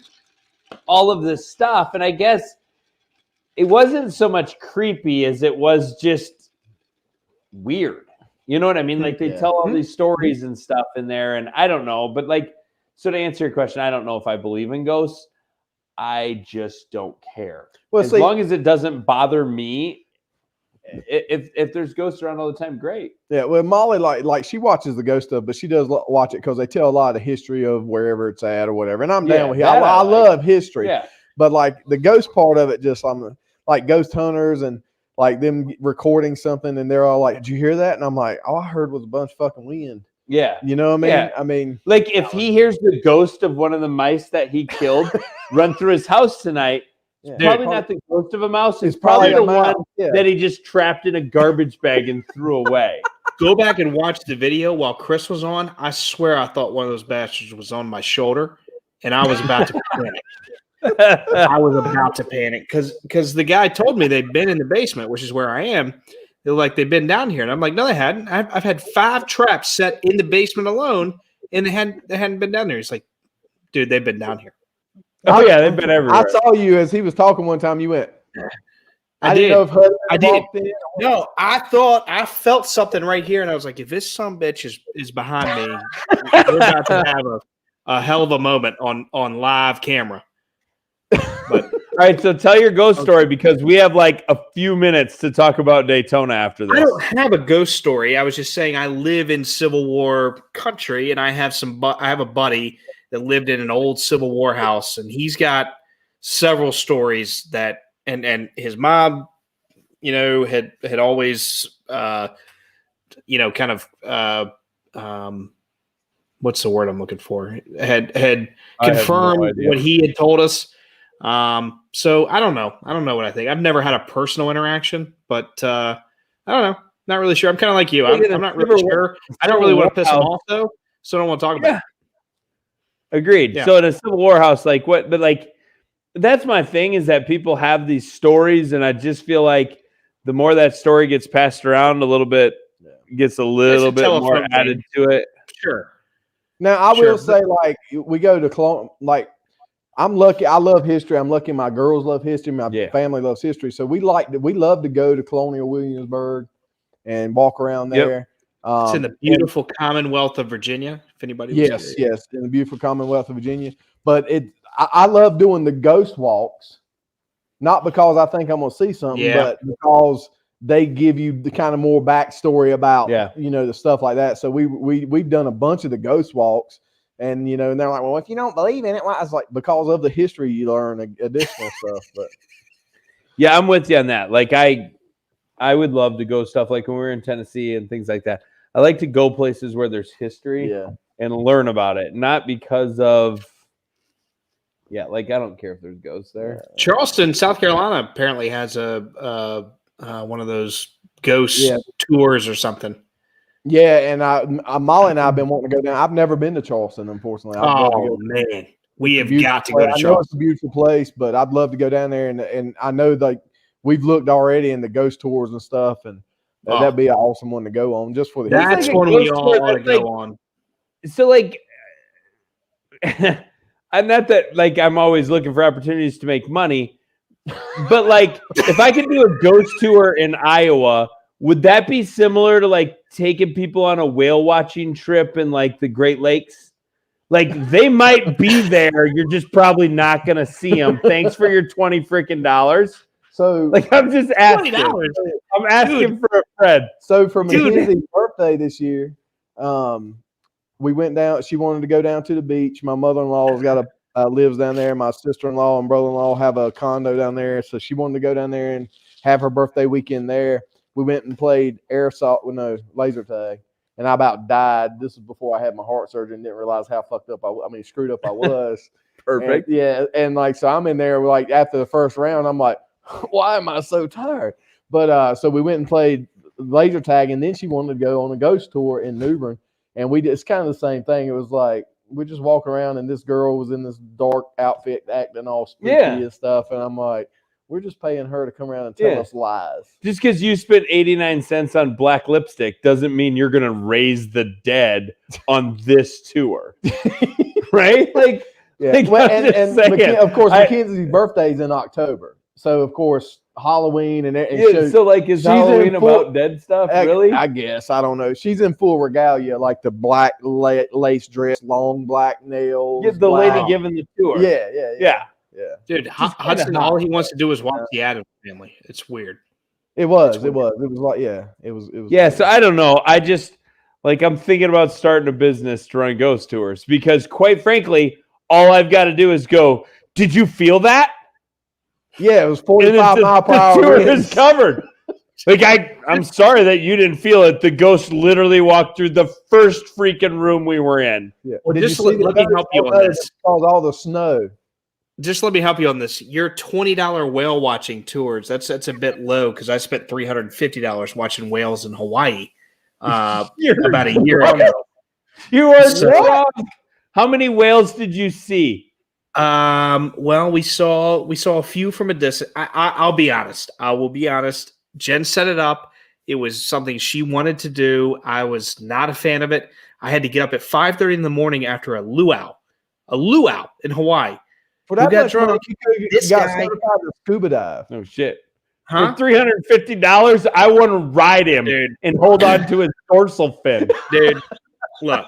all of this stuff. And I guess it wasn't so much creepy as it was just weird. You know what I mean? Like they tell all these stories and stuff in there, and I don't know. But like, so to answer your question, I don't know if I believe in ghosts. I just don't care. Well, as long as it doesn't bother me. If there's ghosts around all the time, great. Yeah, well, Molly like she watches the ghost stuff, but she does watch it because they tell a lot of the history of wherever it's at or whatever. And I'm down with it. I love history. Yeah, but like the ghost part of it, just I'm like ghost hunters and like them recording something, and they're all like, "Did you hear that?" And I'm like, "All I heard was a bunch of fucking wind." Yeah, you know what I mean? Yeah. I mean, like if he hears the ghost of one of the mice that he killed run through his house tonight. Yeah. Probably not the ghost of a mouse. It's probably the one that he just trapped in a garbage bag and threw away. Go back and watch the video while Chris was on. I swear I thought one of those bastards was on my shoulder, and I was about to panic. I was about to panic because the guy told me they'd been in the basement, which is where I am. They're like, they've been down here. And I'm like, no, they hadn't. I've had 5 traps set in the basement alone, and they hadn't been down there. He's like, dude, they've been down here. Oh yeah, they've been everywhere. I saw you as he was talking one time. You went. I didn't know if Hudson did. walked in. No, I felt something right here, and I was like, if this sumbitch is behind me, we're about to have a hell of a moment on live camera. But all right, so tell your ghost story because we have like a few minutes to talk about Daytona after this. I don't have a ghost story. I was just saying I live in Civil War country, and I have a buddy that lived in an old Civil War house, and he's got several stories that, and his mom, you know, had always, you know, kind of, what's the word I'm looking for? Had confirmed what he had told us. So I don't know. I don't know what I think. I've never had a personal interaction, but I don't know. Not really sure. I'm kind of like you. I'm not really sure. I don't really want to piss him off though, so I don't want to talk about it. Agreed. Yeah. So in a Civil War house, like what? But like, that's my thing is that people have these stories, and I just feel like the more that story gets passed around, a little bit gets a little bit more added to it. Sure. Now I will say, like, we go to Cologne. Like, I'm lucky. I love history. I'm lucky. My girls love history. My family loves history. So we love to go to Colonial Williamsburg and walk around there. Yep. It's in the beautiful Commonwealth of Virginia. If anybody, yes, in the beautiful Commonwealth of Virginia. But I love doing the ghost walks, not because I think I'm gonna see something, but because they give you the kind of more backstory about you know, the stuff like that. So we've done a bunch of the ghost walks, and you know, and they're like, well, if you don't believe in it, well, I was like, because of the history, you learn additional stuff. But yeah, I'm with you on that. Like I would love to go stuff like when we were in Tennessee and things like that. I like to go places where there's history and learn about it, not because of like I don't care if there's ghosts there. Charleston, South Carolina, apparently has a one of those ghost tours or something. Yeah, and Molly and I have been wanting to go down. I've never been to Charleston, unfortunately. I'd love to go. Man, we have Beautiful got to place. go to I know Charleston. it's a beautiful place, but I'd love to go down there. And I know like we've looked already in the ghost tours and stuff, and that'd be an awesome one to go on just for the. That's like a one we ghost all tour, ought to that's go on. So like, I'm not that like I'm always looking for opportunities to make money, but like if I could do a ghost tour in Iowa, would that be similar to like taking people on a whale watching trip in like the Great Lakes? Like they might be there, you're just probably not gonna see them. Thanks for your $20 freaking. So Like I'm just asking. $20. I'm asking for a friend. So for Mackenzie's birthday this year, we went down. She wanted to go down to the beach. My mother-in-law's got lives down there. My sister-in-law and brother-in-law have a condo down there, so she wanted to go down there and have her birthday weekend there. We went and played laser tag, and I about died. This was before I had my heart surgery and didn't realize how fucked up screwed up I was. Perfect. And like so, I'm in there like after the first round, I'm like, why am I so tired? But so we went and played laser tag, and then she wanted to go on a ghost tour in New Bern. And it's kind of the same thing. It was like we just walk around, and this girl was in this dark outfit, acting all spooky and stuff. And I'm like, we're just paying her to come around and tell us lies. Just because you spent 89 cents on black lipstick doesn't mean you're gonna raise the dead on this tour, right? Like, and of course, Mackenzie's birthday's in October, so of course Halloween so like is Halloween about dead stuff? Really? I guess I don't know. She's in full regalia, like the black lace dress, long black nails. The lady giving the tour. Yeah. Dude, Hudson, all he wants to do is watch the Addams Family. It's weird. It was like it was. Yeah. So I don't know. I just like I'm thinking about starting a business to run ghost tours because, quite frankly, all I've got to do is go. Did you feel that? Yeah, it was 45 mile per hour. The tour is covered. Like I'm sorry that you didn't feel it. The ghost literally walked through the first freaking room we were in. Yeah. Well, just let me help you on this. Cause all the snow. Just let me help you on this. Your $20 whale watching tours, that's a bit low because I spent $350 watching whales in Hawaii about a year ago. You are wrong. How many whales did you see? Well, we saw a few from a distance. I'll be honest. I will be honest. Jen set it up. It was something she wanted to do. I was not a fan of it. I had to get up at 5:30 in the morning after a luau in Hawaii. For that got drunk. You got certified to scuba dive. Oh shit! Huh? For $350, I want to ride him and hold on to his dorsal fin. Dude, look,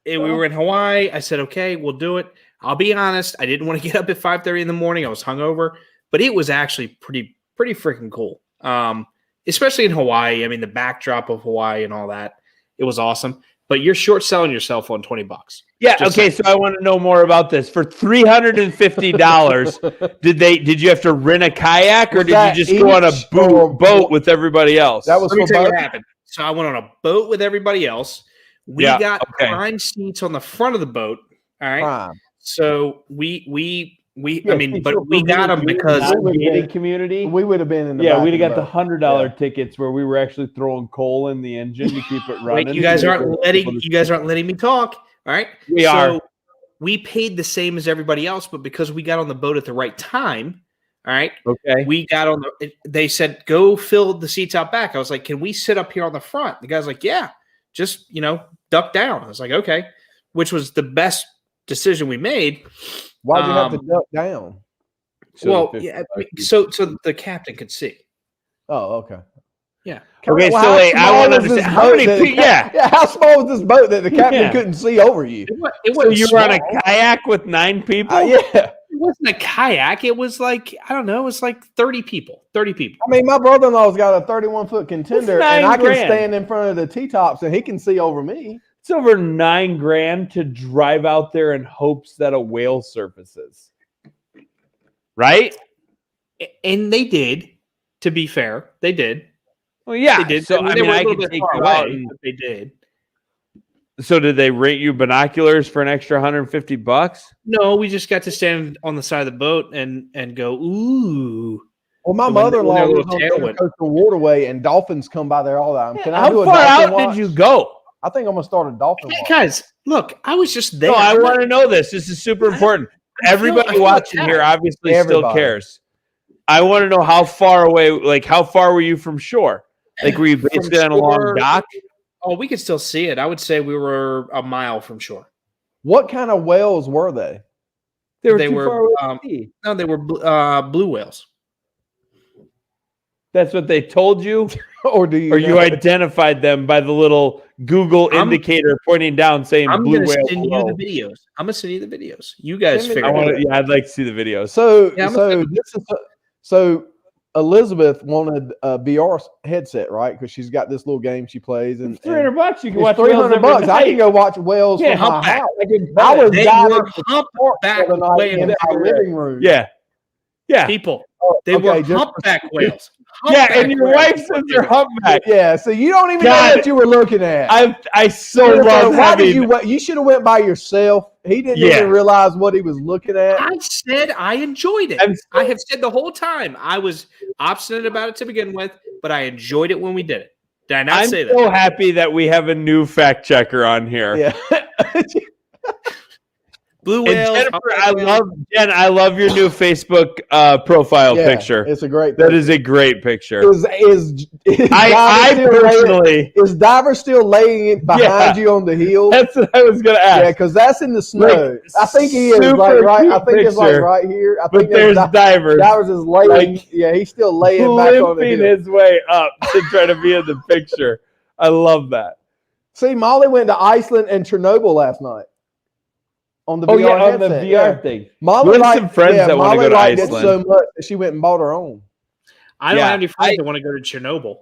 we were in Hawaii. I said, okay, we'll do it. I'll be honest. I didn't want to get up at 5:30 in the morning. I was hungover, but it was actually pretty freaking cool. Especially in Hawaii. I mean, the backdrop of Hawaii and all that. It was awesome. But you're short selling yourself on $20. Yeah. Okay. So I want to know more about this. For $350, did you have to rent a kayak or did you just go on a boat with everybody else? That was Let me tell you what happened. So I went on a boat with everybody else. We got prime seats on the front of the boat. All right. Prime. So we got them because gated community. We would have been in the we'd have got the $100 tickets where we were actually throwing coal in the engine to keep it running. Wait, you guys aren't letting me talk. All right. So we paid the same as everybody else, but because we got on the boat at the right time, all right. Okay. We got on they said, go fill the seats out back. I was like, can we sit up here on the front? The guy's like, yeah, just, duck down. I was like, okay, which was the best decision we made. Why'd you have to duck down? So the captain could see. Oh, okay. Yeah. Okay, so wait, I want to understand how many people. How small was this boat that the captain couldn't see over you? So you were on a kayak with 9 people? Yeah. It wasn't a kayak. It was like, I don't know, it was like 30 people. 30 people. I mean, my brother-in-law's got a 31-foot contender, and I can $9,000. stand in front of the T-tops, and he can see over me. It's over $9,000 to drive out there in hopes that a whale surfaces. Right? And they did, to be fair. They did. Well, yeah. They did. So, I mean, I can take you out. But they did. So did they rent you binoculars for an extra $150? No, we just got to stand on the side of the boat and go, ooh. Well, my when their mother-in-law little lives on tail the went- Coastal Waterway, and dolphins come by there all the time. Can I How do a far dolphin out watch? did you go? I think I'm gonna start a dolphin Hey, watch. guys, look, I was just there. No, I I'm want not- to know this. This is super I don't- important. I Everybody feel watching here attacked. obviously still Everybody. cares. I want to know how far away, like how far were you from shore? Like were you From basically on a long shore- dock? Oh, we could still see it. I would say we were a mile from shore. What kind of whales were they? They were They too were, far away to see. No, they were blue whales. That's what they told you, Or do you? or you know? identified them by the little Google I'm- indicator pointing down saying I'm blue going to whale. send you below. the videos. I'm going to send you the videos. You guys Send me- figure I it want out. to. Yeah, I'd like to see the videos. So Yeah, I'm so this is so Elizabeth wanted a VR headset, right? Because she's got this little game she plays, and $300. You can it's watch $300. whales every I can night. go watch whales Yeah, from my humpback. house. I I was They diving were for humpback the other night in whales. my living room. Yeah, yeah, People. Oh, They were okay, just- humpback whales. yeah. Humpback And your whales wife is says what they they're were. humpback. Yeah, so you don't even know God. what you were looking at. I so Jennifer, love why did having. you should have went by yourself. He didn't Yeah. even realize what he was looking at. I said I enjoyed it. I'm so- I have said the whole time I was obstinate about it to begin with, but I enjoyed it when we did it. Did I not I'm say so that? happy that we have a new fact checker on here. Yeah. Blue And whales. Jennifer, humpback I whales. love Jen. I love your new Facebook profile Yeah, picture. It's a great That picture. is a great picture. Is I Diver still laying, personally, is Diver still laying it behind you on the hill? that's what I was gonna Yeah, ask. because that's in the snow. Like, I think he is super like right. I cute think it's like picture. right here. I But think there's that's divers Divers is laying. like, Yeah, he's still laying back on the limping hill. his way up to try to be in the picture. I love that. See, Molly went to Iceland and Chernobyl last night on the Oh VR yeah, on the headset. VR Yeah. thing. Molly We have liked, some friends yeah, that wanna Molly go to liked Iceland. it so much that she went and bought her own. I don't Yeah, have any friends that want to go to Chernobyl.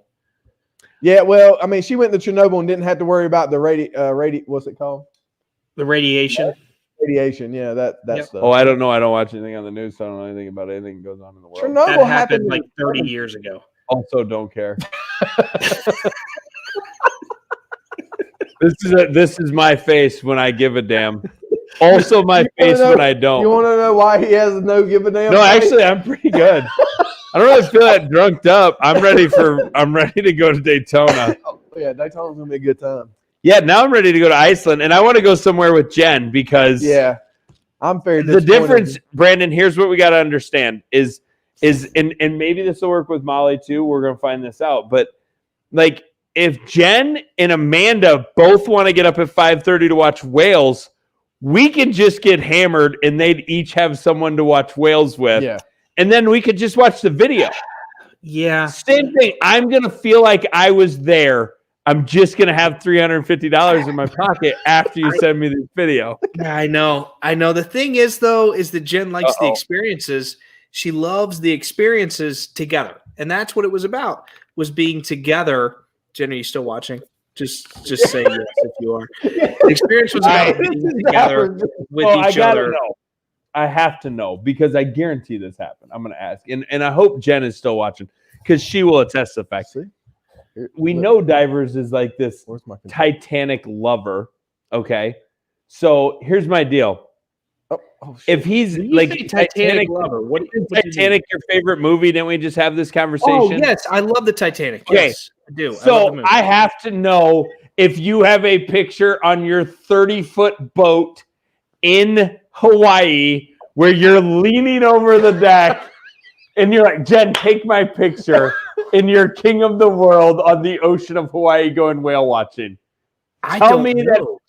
Yeah, well, I mean, she went to Chernobyl and didn't have to worry about the what's it called? The radiation. Radiation. Yeah, that Yep. stuff. Oh, I don't know. I don't watch anything on the news, so I don't know anything about anything that goes on in the world. Chernobyl That happened in like the 30 years ago. Also, don't care. This is my face when I give a damn. Also, my face when I You don't. want to know why he has no give a damn? No, face? actually, I'm pretty good. I don't really feel that drunked up. I'm ready to go to Daytona. Oh, yeah, Daytona's gonna be a good time. Yeah, now I'm ready to go to Iceland, and I want to go somewhere with Jen because Yeah, I'm very the disappointed. difference, Brandon. Here's what we got to understand: is and maybe this will work with Molly too. We're gonna find this out, but like if Jen and Amanda both want to get up at 5:30 to watch whales, we could just get hammered, and they'd each have someone to watch whales with. Yeah, And then we could just watch the video. Yeah. Same thing. I'm going to feel like I was there. I'm just going to have $350 in my pocket after you send me this video. I know. The thing is, though, is that Jen likes the Uh-oh. experiences. She loves the experiences together. And that's what it was about, was being together. Jen, are you still watching? Just say yes if you are. The experience was about being together with I each gotta other. know. I have to know because I guarantee this happened. I'm going to ask. And I hope Jen is still watching because she will attest to the fact. We know Divers is like this Where's my controller? Titanic lover. Okay. So here's my deal. Oh, shit. If he's When you like say Titanic lover, what do you mean? Titanic, your favorite movie? Didn't we just have this conversation? Oh, yes. I love the Titanic. Okay. Yes, I do. I love the So movie. I have to know if you have a picture on your 30-foot boat in Hawaii where you're leaning over the deck and you're like, Jen, take my picture and you're king of the world on the ocean of Hawaii going whale watching. I Tell don't me know.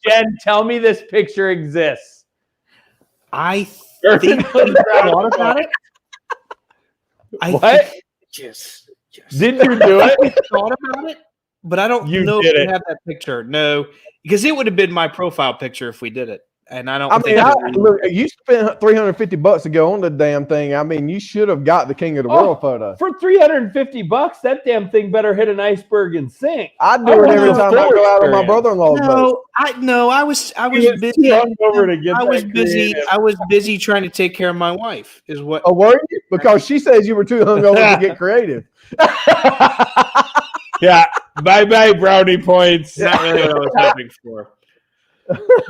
that, Jen, tell me this picture exists. I think we thought about it. What? Yes. Did you do it? I thought about it, but I don't You know did if it. we have that picture. No, because it would have been my profile picture if we did it, and I don't. I mean, think that we- look, you spent $350 to go on the damn thing. I mean, you should have got the King of the Oh, World photo. For $350, that damn thing better hit an iceberg and sink. I do I it want every the time I full go out on my experience. brother-in-law's boat. I was He was busy. too hungover to get I was that busy. creative. I was busy trying to take care of my wife. Is what? Oh, were you? Because she says you were too hungover to get creative. Yeah, bye brownie points. Not really what I was hoping for.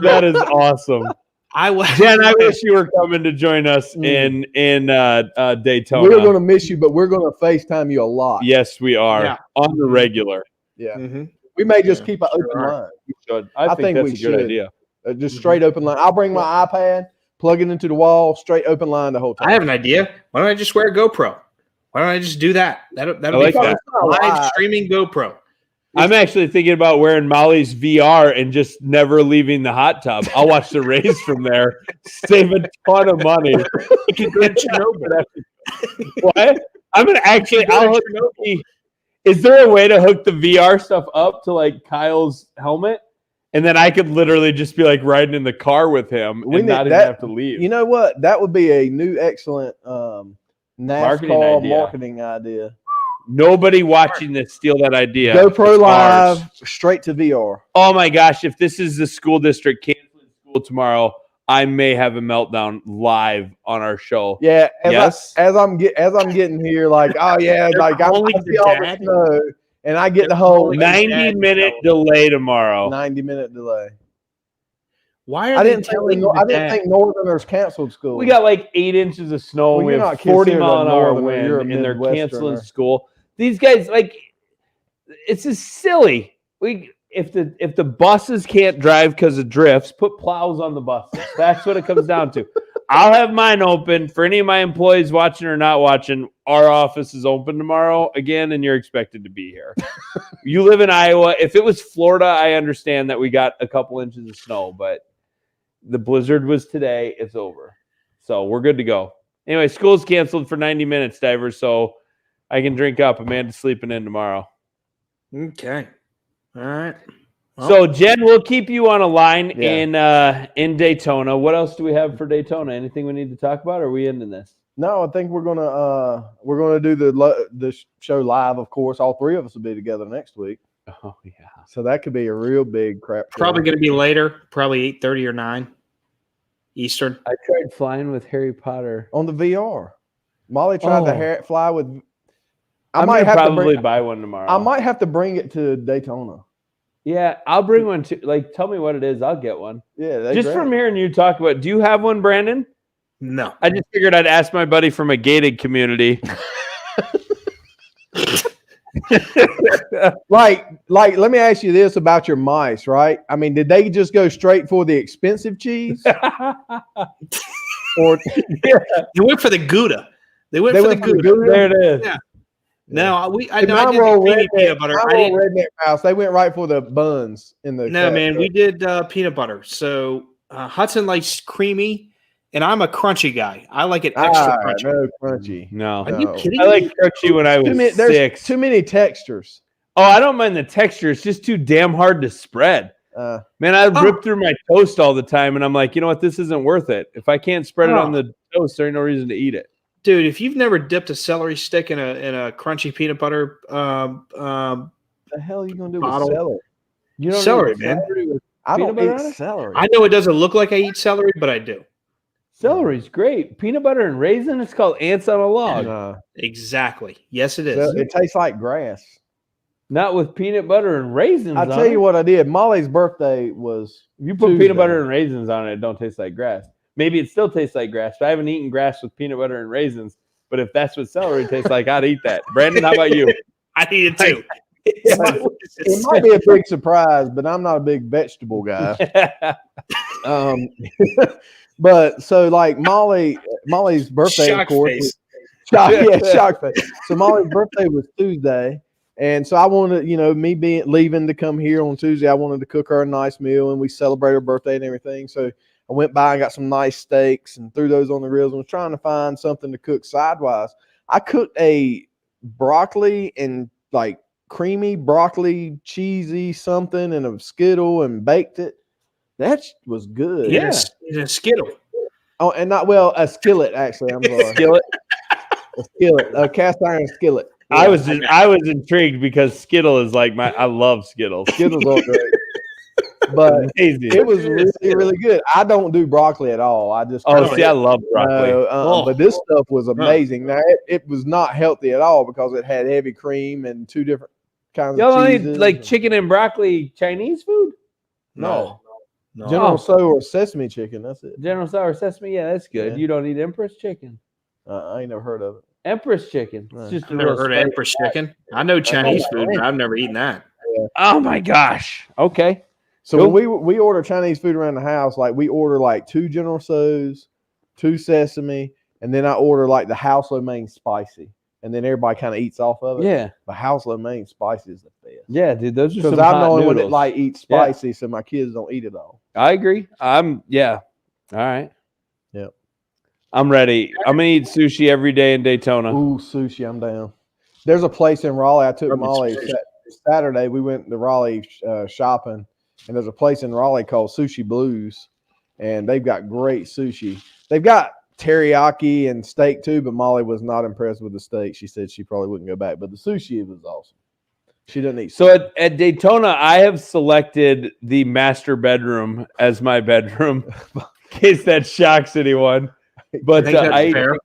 That is awesome. Jen, I wish you were coming to join us in Daytona. We're going to miss you, but we're going to FaceTime you a lot. Yes, we are Yeah. on the regular. Yeah. Mm-hmm. We may just keep an open line. We should. I think that's a good idea. Just straight open line. I'll bring my iPad, plug it into the wall, straight open line the whole time. I have an idea. Why don't I just wear a GoPro? Why don't I just do that? That'll be like fun. that. Live streaming GoPro. I'm actually thinking about wearing Molly's VR and just never leaving the hot tub. I'll watch the race from there, save a ton of money. You can go to Chernobyl. What? I'm gonna actually. Is there a way to hook the VR stuff up to like Kyle's helmet, and then I could literally just be like riding in the car with him and not even have to leave? You know what? That would be a new excellent NASCAR marketing idea. Nobody watching this steal that idea. GoPro Live straight to VR. Oh my gosh! If this is the school district canceling school tomorrow, I may have a meltdown live on our show. Yeah, as I'm getting here, like, oh yeah, like I see all the snow, and I get the whole 90-minute delay tomorrow. 90-minute delay. Why are I they didn't think Northerners canceled school. We got like 8 inches of snow. Well, we have 40-mile-an-hour wind, and they're canceling school. These guys, like, it's just silly. If the buses can't drive because of drifts, put plows on the buses. That's what it comes down to. I'll have mine open for any of my employees watching or not watching. Our office is open tomorrow again, and you're expected to be here. You live in Iowa. If it was Florida, I understand that we got a couple inches of snow, but the blizzard was today. It's over. So we're good to go. Anyway, school's canceled for 90 minutes, divers, so I can drink up. Amanda's sleeping in tomorrow. Okay. All right. Well, So Jen, we'll keep you on a line in Daytona. What else do we have for Daytona? Anything we need to talk about? Or are we ending this? No, I think we're gonna do the show live. Of course, all three of us will be together next week. Oh yeah. So that could be a real big crap show. probably going to be later, probably 8:30 or 9 Eastern. I tried flying with Harry Potter. on the VR. Molly tried to fly with. I might probably buy one tomorrow. I might have to bring it to Daytona. Yeah, I'll bring one too. Like, tell me what it is. I'll get one. Yeah, Just from hearing you talk about. Do you have one, Brandon? No. I just figured I'd ask my buddy from a gated community. like, let me ask you this about your mice, right? I mean, did they just go straight for the expensive cheese, or They went for the Gouda. They went for the Gouda. There it is. Yeah. No, I See, know I did the creamy peanut butter. I didn't. redneck mouse. They went right for the buns in the. No, man, we did peanut butter. So Hudson likes creamy, and I'm a crunchy guy. I like it extra crunchy. No crunchy. No. Are you kidding I me? like crunchy when I was There's 6. too many textures. Oh, I don't mind the texture. It's just too damn hard to spread. Man, I rip through my toast all the time, and I'm like, you know what? This isn't worth it. If I can't spread it on the toast, there's no reason to eat it. Dude, if you've never dipped a celery stick in a crunchy peanut butter, The hell are you gonna do bottle. with celery? You don't Celery, eat man. celery with I peanut don't butter on eat it? celery. I know it doesn't look like I eat celery, but I do. Celery's great. Peanut butter and raisin. It's called ants on a log. No. Exactly. Yes, it is. It tastes like grass. Not with peanut butter and raisins. I'll on tell you it. what I did. Molly's birthday was. If you put Tuesday. peanut butter and raisins on it, it don't taste like grass. Maybe it still tastes like grass. But I haven't eaten grass with peanut butter and raisins. But if that's what celery tastes like, I'd eat that. Brandon, how about you? I eat it too. It might be a big surprise, but I'm not a big vegetable guy. But so like Molly's birthday, Shock of course. face. Shock face. So Molly's birthday was Tuesday. And so I wanted, me leaving to come here on Tuesday, I wanted to cook her a nice meal and we celebrate her birthday and everything. So I went by and got some nice steaks and threw those on the grills and was trying to find something to cook sidewise. I cooked a broccoli and like creamy broccoli, cheesy something and a Skittle and baked it. That was good. Yeah. It's a Skittle. Oh, and a skillet, actually. I'm sorry. Skillet. A skillet, a cast iron skillet. I was intrigued because Skittle is like I love Skittles. Skittles are great. But Amazing. it was really, really good. I don't do broccoli at all. I just I love broccoli. but this stuff was amazing. Now it was not healthy at all because it had heavy cream and two different kinds Y'all of don't eat cheeses. like chicken and broccoli Chinese food? No. No. General Tso or sesame chicken. That's it. General Sour Sesame, yeah, that's good. Yeah. You don't eat Empress chicken. I ain't never heard of it. Empress chicken. It's Right. just I've a never real heard of spicy- Empress chicken. I know Chinese food, but I've never eaten that. Oh my gosh. Okay. So Cool. when we order Chinese food around the house, like we order like 2 General Tso's, 2 sesame, and then I order like the house lo mein spicy, and then everybody kind of eats off of it. Yeah. The house lo mein spicy is the best. Yeah, dude. Those are Because some I'm hot the only one that noodles. like eats Yeah. spicy, so my kids don't eat it all. I agree. Yeah. All right. Yep. I'm ready. I'm gonna eat sushi every day in Daytona. Ooh, sushi, I'm down. There's a place in Raleigh. I took Love Molly sushi. Saturday. We went to Raleigh shopping, and there's a place in Raleigh called Sushi Blues, and they've got great sushi. They've got teriyaki and steak too, but Molly was not impressed with the steak. She said she probably wouldn't go back, but the sushi was awesome. She doesn't eat. So at Daytona, I have selected the master bedroom as my bedroom, in case that shocks anyone. But think that's I fair.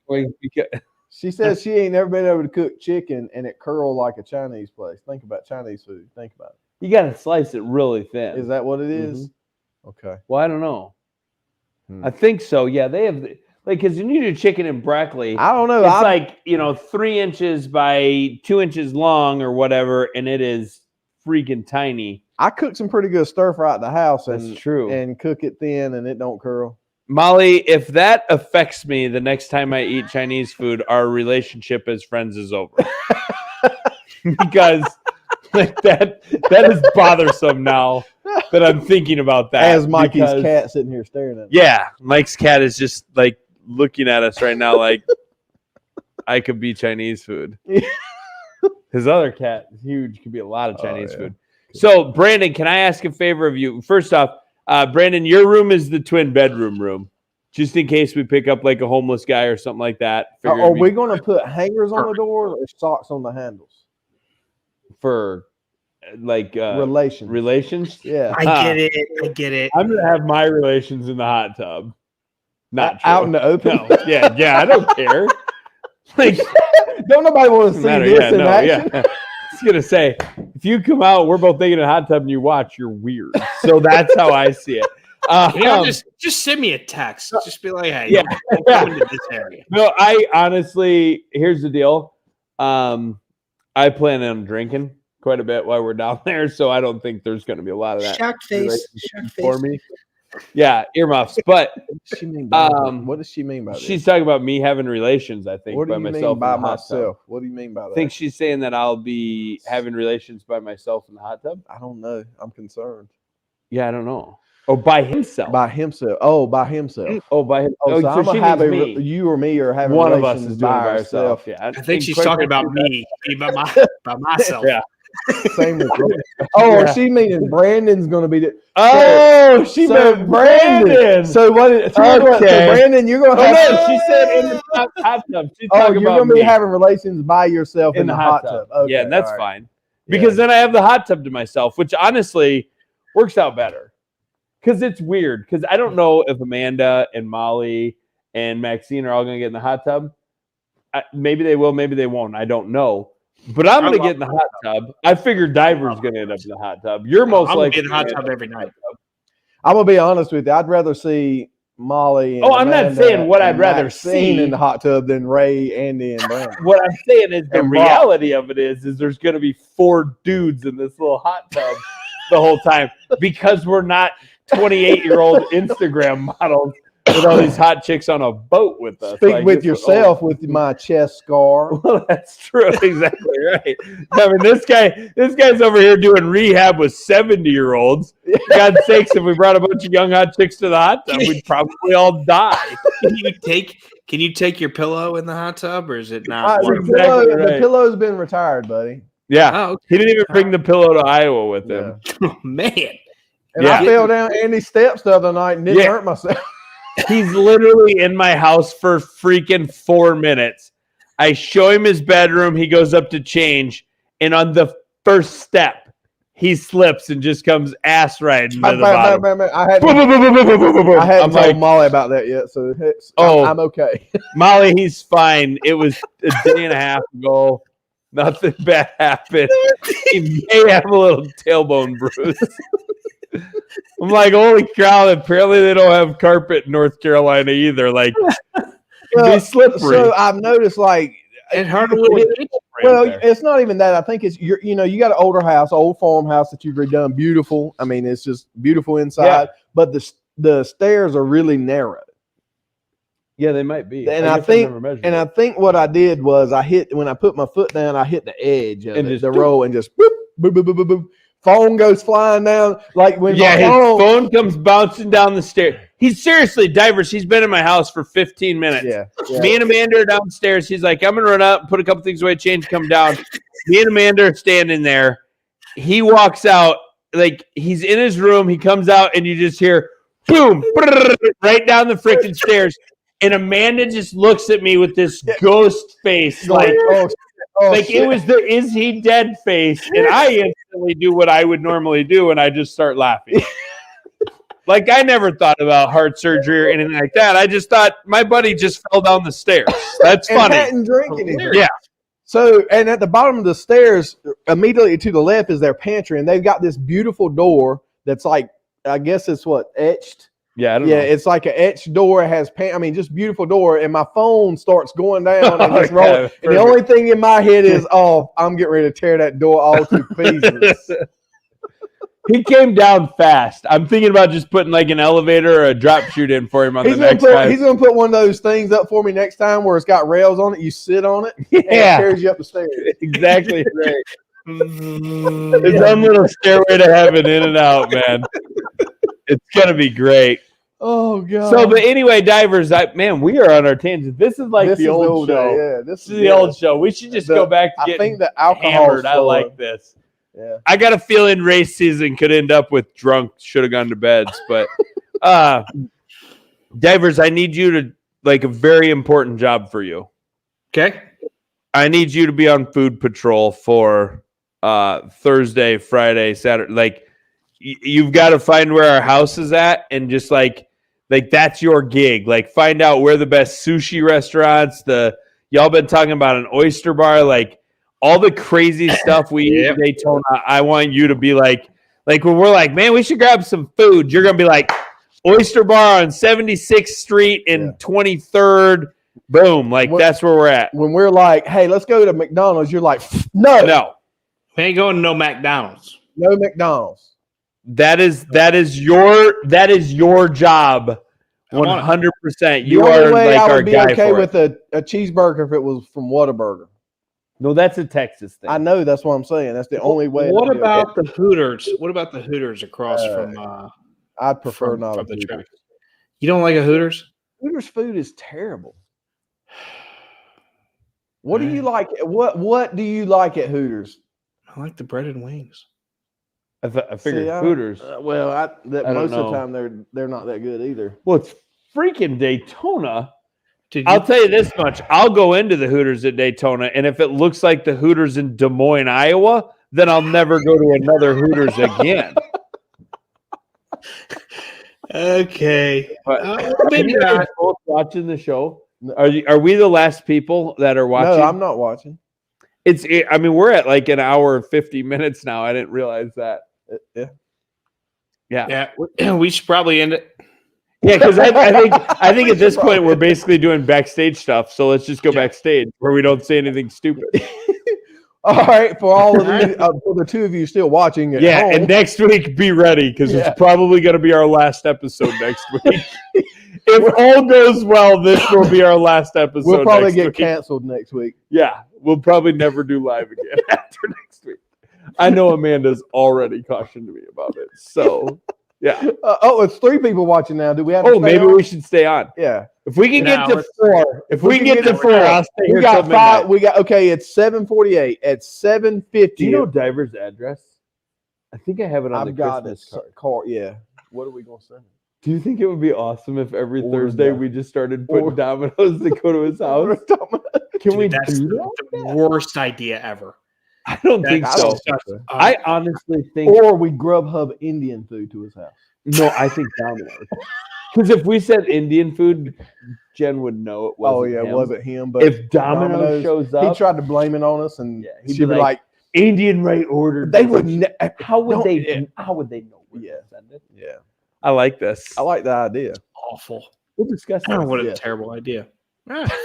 She says she ain't never been able to cook chicken and it curl like a Chinese place. Think about Chinese food. Think about you got to slice it really thin. it. Is that what it is? Okay. Well, I don't know. Hmm. I think so. Yeah, they have because when you do chicken and broccoli, I don't know. it's like 3 inches by 2 inches long or whatever, and it is freaking tiny. I cook some pretty good stir fry at the house That's and true. and cook it thin and it don't curl. Molly, if that affects me the next time I eat Chinese food, our relationship as friends is over. Because like that is bothersome now that I'm thinking about that. As Mikey's because- cat sitting here staring at me. Yeah, Mike's cat is just like looking at us right now like I could be Chinese food. His other cat is huge, could be a lot of Chinese yeah. food. So, Brandon, can I ask a favor of you? First off, Brandon, your room is the twin bedroom room, just in case we pick up like a homeless guy or something like that. Figured Are it'd be we going to put hangers on the doors or socks on the handles? for like Relations. Yeah. I get it. I'm gonna have my relations in the hot tub. Not true. Out in the open. No. Yeah, I don't care. Like, Don't nobody want to see matter. this Yeah, in no, action. yeah. I was gonna say, if you come out, we're both thinking in a hot tub, and you watch, you're weird. So that's how I see it. Just send me a text. Just be like, hey, Yeah. don't come into this area. No, I honestly, here's the deal. I plan on drinking quite a bit while we're down there, so I don't think there's going to be a lot of that Shocked face. relationship for me. Yeah, earmuffs. But What does she mean by what does she mean by this? she's talking about me having relations. I think What do by you myself mean by in the hot tub. myself? What do you mean by that? I think she's saying that I'll be having relations by myself in the hot tub. I don't know. I'm concerned. Yeah, I don't know. Oh, by himself. By himself. Oh, by himself. Oh, by him. Oh, so I'm she gonna have means me. you or me are having One of us relations is doing it by ourselves. herself. Yeah, I think she's quite talking about frankly, me, by myself. Yeah. Same with you. Oh, Yeah. she meaning Brandon's going to be the. Oh, she so meant Brandon. So what? So Okay. Brandon, you're going to Oh have. no, she said in the hot tub. She's Oh, talking you're about going to be me having relations by yourself in the hot tub. Okay, yeah, and that's all right. fine because then I have the hot tub to myself, which honestly works out better. Because it's weird. Because I don't know if Amanda and Molly and Maxine are all going to get in the hot tub. Maybe they will, maybe they won't. I don't know. But I'm going to get in the hot tub. I figure Diver's going to end up in the hot tub. You're most I'm gonna likely be in the hot gonna tub end up every night. I'm gonna be honest with you. I'd rather see Molly. And Oh, I'm not Amanda saying what and I'd rather Maxine see. in the hot tub than Ray, Andy, and Brandon. What I'm saying is the And Brock. reality of it is there's going to be 4 dudes in this little hot tub the whole time because we're not 28-year-old Instagram models with all these hot chicks on a boat with us. Speak Like, with it's- yourself with my chest scar. Well, that's true. Exactly right. I mean, this guy's over here doing rehab with 70-year-olds. God's sakes, if we brought a bunch of young hot chicks to the hot tub, we'd probably all die. Can you take your pillow in the hot tub, or is it not? The Exactly pillow- right. The pillow's been retired, buddy. Yeah. Oh, He didn't even bring the pillow to Iowa with him. man. And Yeah. I fell down Andy's steps the other night and didn't Yeah. hurt myself. He's literally in my house for freaking 4 minutes. I show him his bedroom. He goes up to change. And on the first step, he slips and just comes ass right into the bottom. I hadn't I'm told like, Molly about that yet, so Oh. I'm okay. Molly, he's fine. It was a day and a half ago. Nothing bad happened. He may have a little tailbone bruise. I'm like, holy cow! Apparently, they don't have carpet in North Carolina either. Like, be slippery. So I've noticed, like, And hardwood. well, it's not even that. I think it's you got an older house, old farmhouse that you've redone, beautiful. I mean, it's just beautiful inside, but the stairs are really narrow. Yeah, they might be. And I think what I did was when I put my foot down, I hit the edge of the row and just boop, boop, boop, boop, boop, boop. Phone goes flying down like when his phone comes bouncing down the stairs. He's seriously, Divers. He's been in my house for 15 minutes. Yeah. Me and Amanda are downstairs. He's like, I'm gonna run up, put a couple things away, change, come down. Me and Amanda are standing there. He walks out, like he's in his room. He comes out, and you just hear boom, right down the freaking stairs. And Amanda just looks at me with this ghost face, like it was the "is he dead" face, and I instantly do what I would normally do, and I just start laughing. Like I never thought about heart surgery or anything like that. I just thought my buddy just fell down the stairs. That's funny. Hadn't drinking it. Yeah. So, and at the bottom of the stairs, immediately to the left is their pantry, and they've got this beautiful door that's like, I guess it's etched. Yeah, I don't know. It's like an etched door. It has just beautiful door. And my phone starts going down and just rolling. And the only thing in my head is, I'm getting ready to tear that door all to pieces. He came down fast. I'm thinking about just putting like an elevator or a drop chute in for him on the next time. He's going to put one of those things up for me next time where it's got rails on it. You sit on it. And it carries you up the stairs. Exactly right. His own little stairway to heaven, in and out, man. It's gonna be great. Oh god. So, but anyway, Divers, we are on our tangent. This is like the old show. Yeah, this is the old show. We should just go back to getting I think the alcohol hammered. I like this. Yeah. I got a feeling race season could end up with drunk, should have gone to beds. But Divers, I need you to a very important job for you. Okay. I need you to be on food patrol for Thursday, Friday, Saturday. You've got to find where our house is at and just like that's your gig. Like find out where the best sushi restaurants, y'all been talking about an oyster bar, like all the crazy stuff we eat in Daytona. I want you to be like when we're like, man, we should grab some food. You're going to be like oyster bar on 76th Street and 23rd. Boom. That's where we're at. When we're like, hey, let's go to McDonald's. You're like, no. We ain't going to no McDonald's. No McDonald's. That is your job, 100%. You are like I our would be guy okay for with a cheeseburger if it was from Whataburger. No, that's a Texas thing. I know, that's what I'm saying. That's the only way. What about the Hooters? What about the Hooters across from? I'd prefer not from a the track. Hooters. You don't like a Hooters? Hooters food is terrible. What do you like? What do you like at Hooters? I like the breaded wings. I figured Hooters. Most of the time they're not that good either. Well, it's freaking Daytona. I'll tell you this much. I'll go into the Hooters at Daytona, and if it looks like the Hooters in Des Moines, Iowa, then I'll never go to another Hooters again. Okay. Maybe not. Both watching the show. Are we the last people that are watching? No, I'm not watching. We're at like an hour and 50 minutes now. I didn't realize that. Yeah. We should probably end it. Yeah, because I think at this point we're basically doing backstage stuff. So let's just go backstage where we don't say anything stupid. All right, for all of you, for the two of you still watching at home. And next week be ready because it's probably going to be our last episode next week. If all goes well, this will be our last episode. We'll probably get canceled next week. Yeah, we'll probably never do live again after next week. I know Amanda's already cautioned me about it. So, yeah. It's 3 people watching now. Do we have? Maybe we should stay on. Yeah. If we can get to 4, if we can get to 4, I'll stay here till midnight. It's 7:48. At 7:50. Do you know Diver's address? I think I have it on the Christmas card. Yeah. What are we gonna send? Do you think it would be awesome if every Thursday we just started putting dominoes to go to his house? Can we do that? The worst idea ever. I don't think so. I honestly think. Or we Grubhub Indian food to his house. No, I think dominoes. Because if we said Indian food, Jen would know it wasn't him. It wasn't him. But if Domino's shows up, he tried to blame it on us, and he'd be like, Indian right order. They would. How would they know Yeah. Yeah. I like this. I like the idea. Awful. We'll discuss Oh, that. what a Yeah. terrible idea.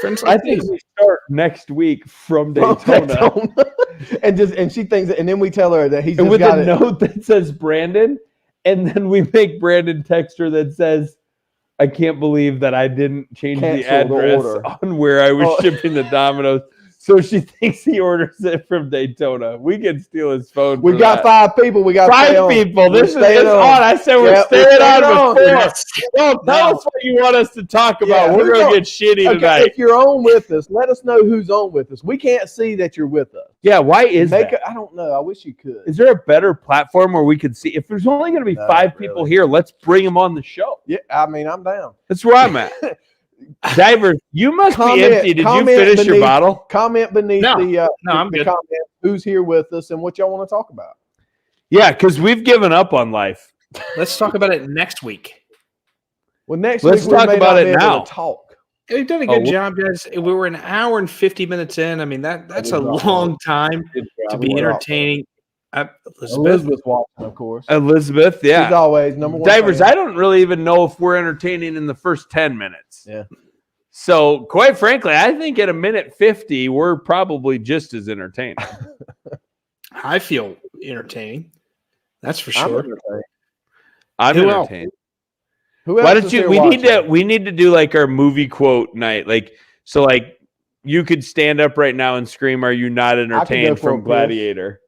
Friends I like think these. we start next week from From Daytona. Daytona. and she thinks, and then we tell her that he's And just with got a it. note that says Brandon, and then we make Brandon text her that says, I can't believe that I didn't change the Cancel the address order. on where I was Oh. shipping the Domino's. So she thinks he orders it from Daytona. We can steal his phone. We for got that. 5 people. We got 5 people. This is staying on. I said we're Yeah, staying we're on staying on. before. Yes. Well, tell us what you want us to talk about. Yeah, We're who's going on- to get shitty Okay, tonight. if you're on with us, let us know who's on with us. We can't see that you're with us. Yeah, why is that? I don't know. I wish you could. Is there a better platform where we could see? If there's only going to be No, 5 not people really. here, let's bring them on the show. Yeah, I mean, I'm down. That's where I'm at. Divers, you must be Comment- empty. Did you comment finish your beneath- bottle? Comment beneath No. the No, I'm the good. comment who's here with us and what y'all want to talk about. Yeah, because we've given up on life. Let's talk about it next week. Well, next Let's week we talk may about not it be able now. to talk. We've done a Oh, good job, guys. We were an hour and 50 minutes in. I mean, that's a Good job. long time to be We're entertaining. Elizabeth, Elizabeth's watching, of course. Elizabeth, She's yeah. always number one. Divers, fan. I don't really even know if we're entertaining in the first 10 minutes. Yeah. So, quite frankly, I think at a minute 50, we're probably just as entertaining. I feel entertaining. That's for I'm sure. entertained. I'm Who else? entertained. Who else Why is don't you? here We need to. watching? We need to do like our movie quote night. Like so. Like you could stand up right now and scream, "Are you not entertained?" for a from piss. Gladiator.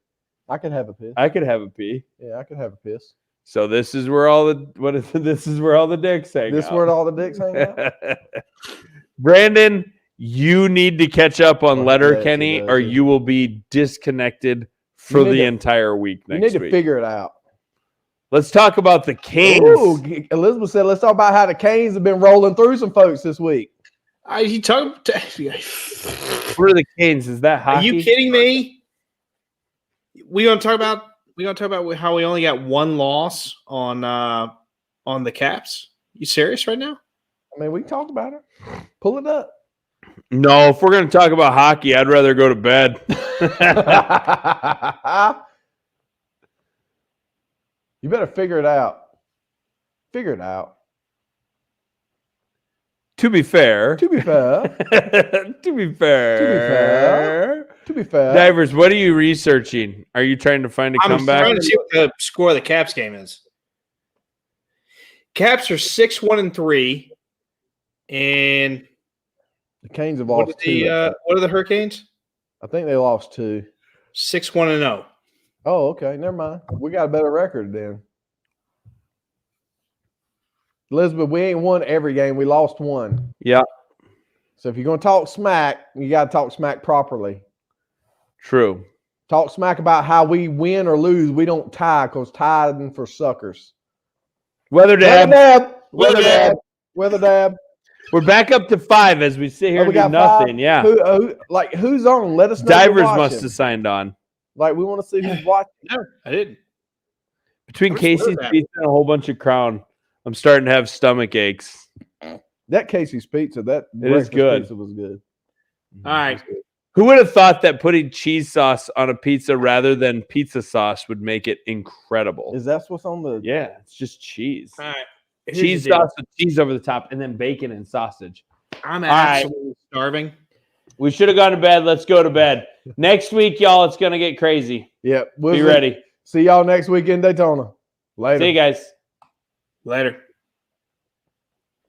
I could have a piss. I could have a pee. Yeah, I could have a piss. So this is where all the what is this is where all the dicks hang This out. where all the dicks hang out. Brandon, you need to catch up on Oh, Letterkenny, yes, or yes. you will be disconnected for You need the to- entire week You next need to week. figure it out. Let's talk about the Canes. Ooh, Elizabeth said, let's talk about how the Canes have been rolling through some folks this week. You talk. What are the Canes? Is that Are hockey? you kidding me? We gonna talk about how we only got one loss on the Caps. You serious right now? I mean, we can talk about it. Pull it up. No, if we're going to talk about hockey, I'd rather go to bed. You better figure it out. Figure it out. To be fair, To be fair, to be fair, to be fair, Divers, what are you researching? Are you trying to find a I'm comeback? trying to see what the score of the Caps game is. Caps are 6-1-3, and the Canes have what lost are two. what are the Hurricanes? I think they lost 2. 6-1-0. Oh, okay. Never mind. We got a better record then. Elizabeth, we ain't won every game. We lost one. Yeah, So if you're going to talk smack, you got to talk smack properly. true. Talk smack about how we win or lose. We don't tie because tying for suckers. Weather Weather dab. dab. Weather Weather dab. dab. Weather dab. We're back up to 5 as we sit here Oh, and we do got nothing. 5? Yeah, Who's on? Let us know. you're Divers must watching. have signed on. Like, we want to see who's watching. No, I didn't. Between Where's Casey's Weather Dab? pizza and a whole bunch of Crown, I'm starting to have stomach aches. That Casey's pizza, that It is breakfast good. pizza was good. All right. Who would have thought that putting cheese sauce on a pizza rather than pizza sauce would make it incredible? Is that what's on the? Yeah, it's just cheese. All right. Here's Cheese the deal. sauce with cheese over the top, and then bacon and sausage. I'm right. absolutely starving. We should have gone to bed. Let's go to bed. Next week, y'all, it's going to get crazy. Yep. Be ready. See y'all next week in Daytona. Later. See you guys. Later.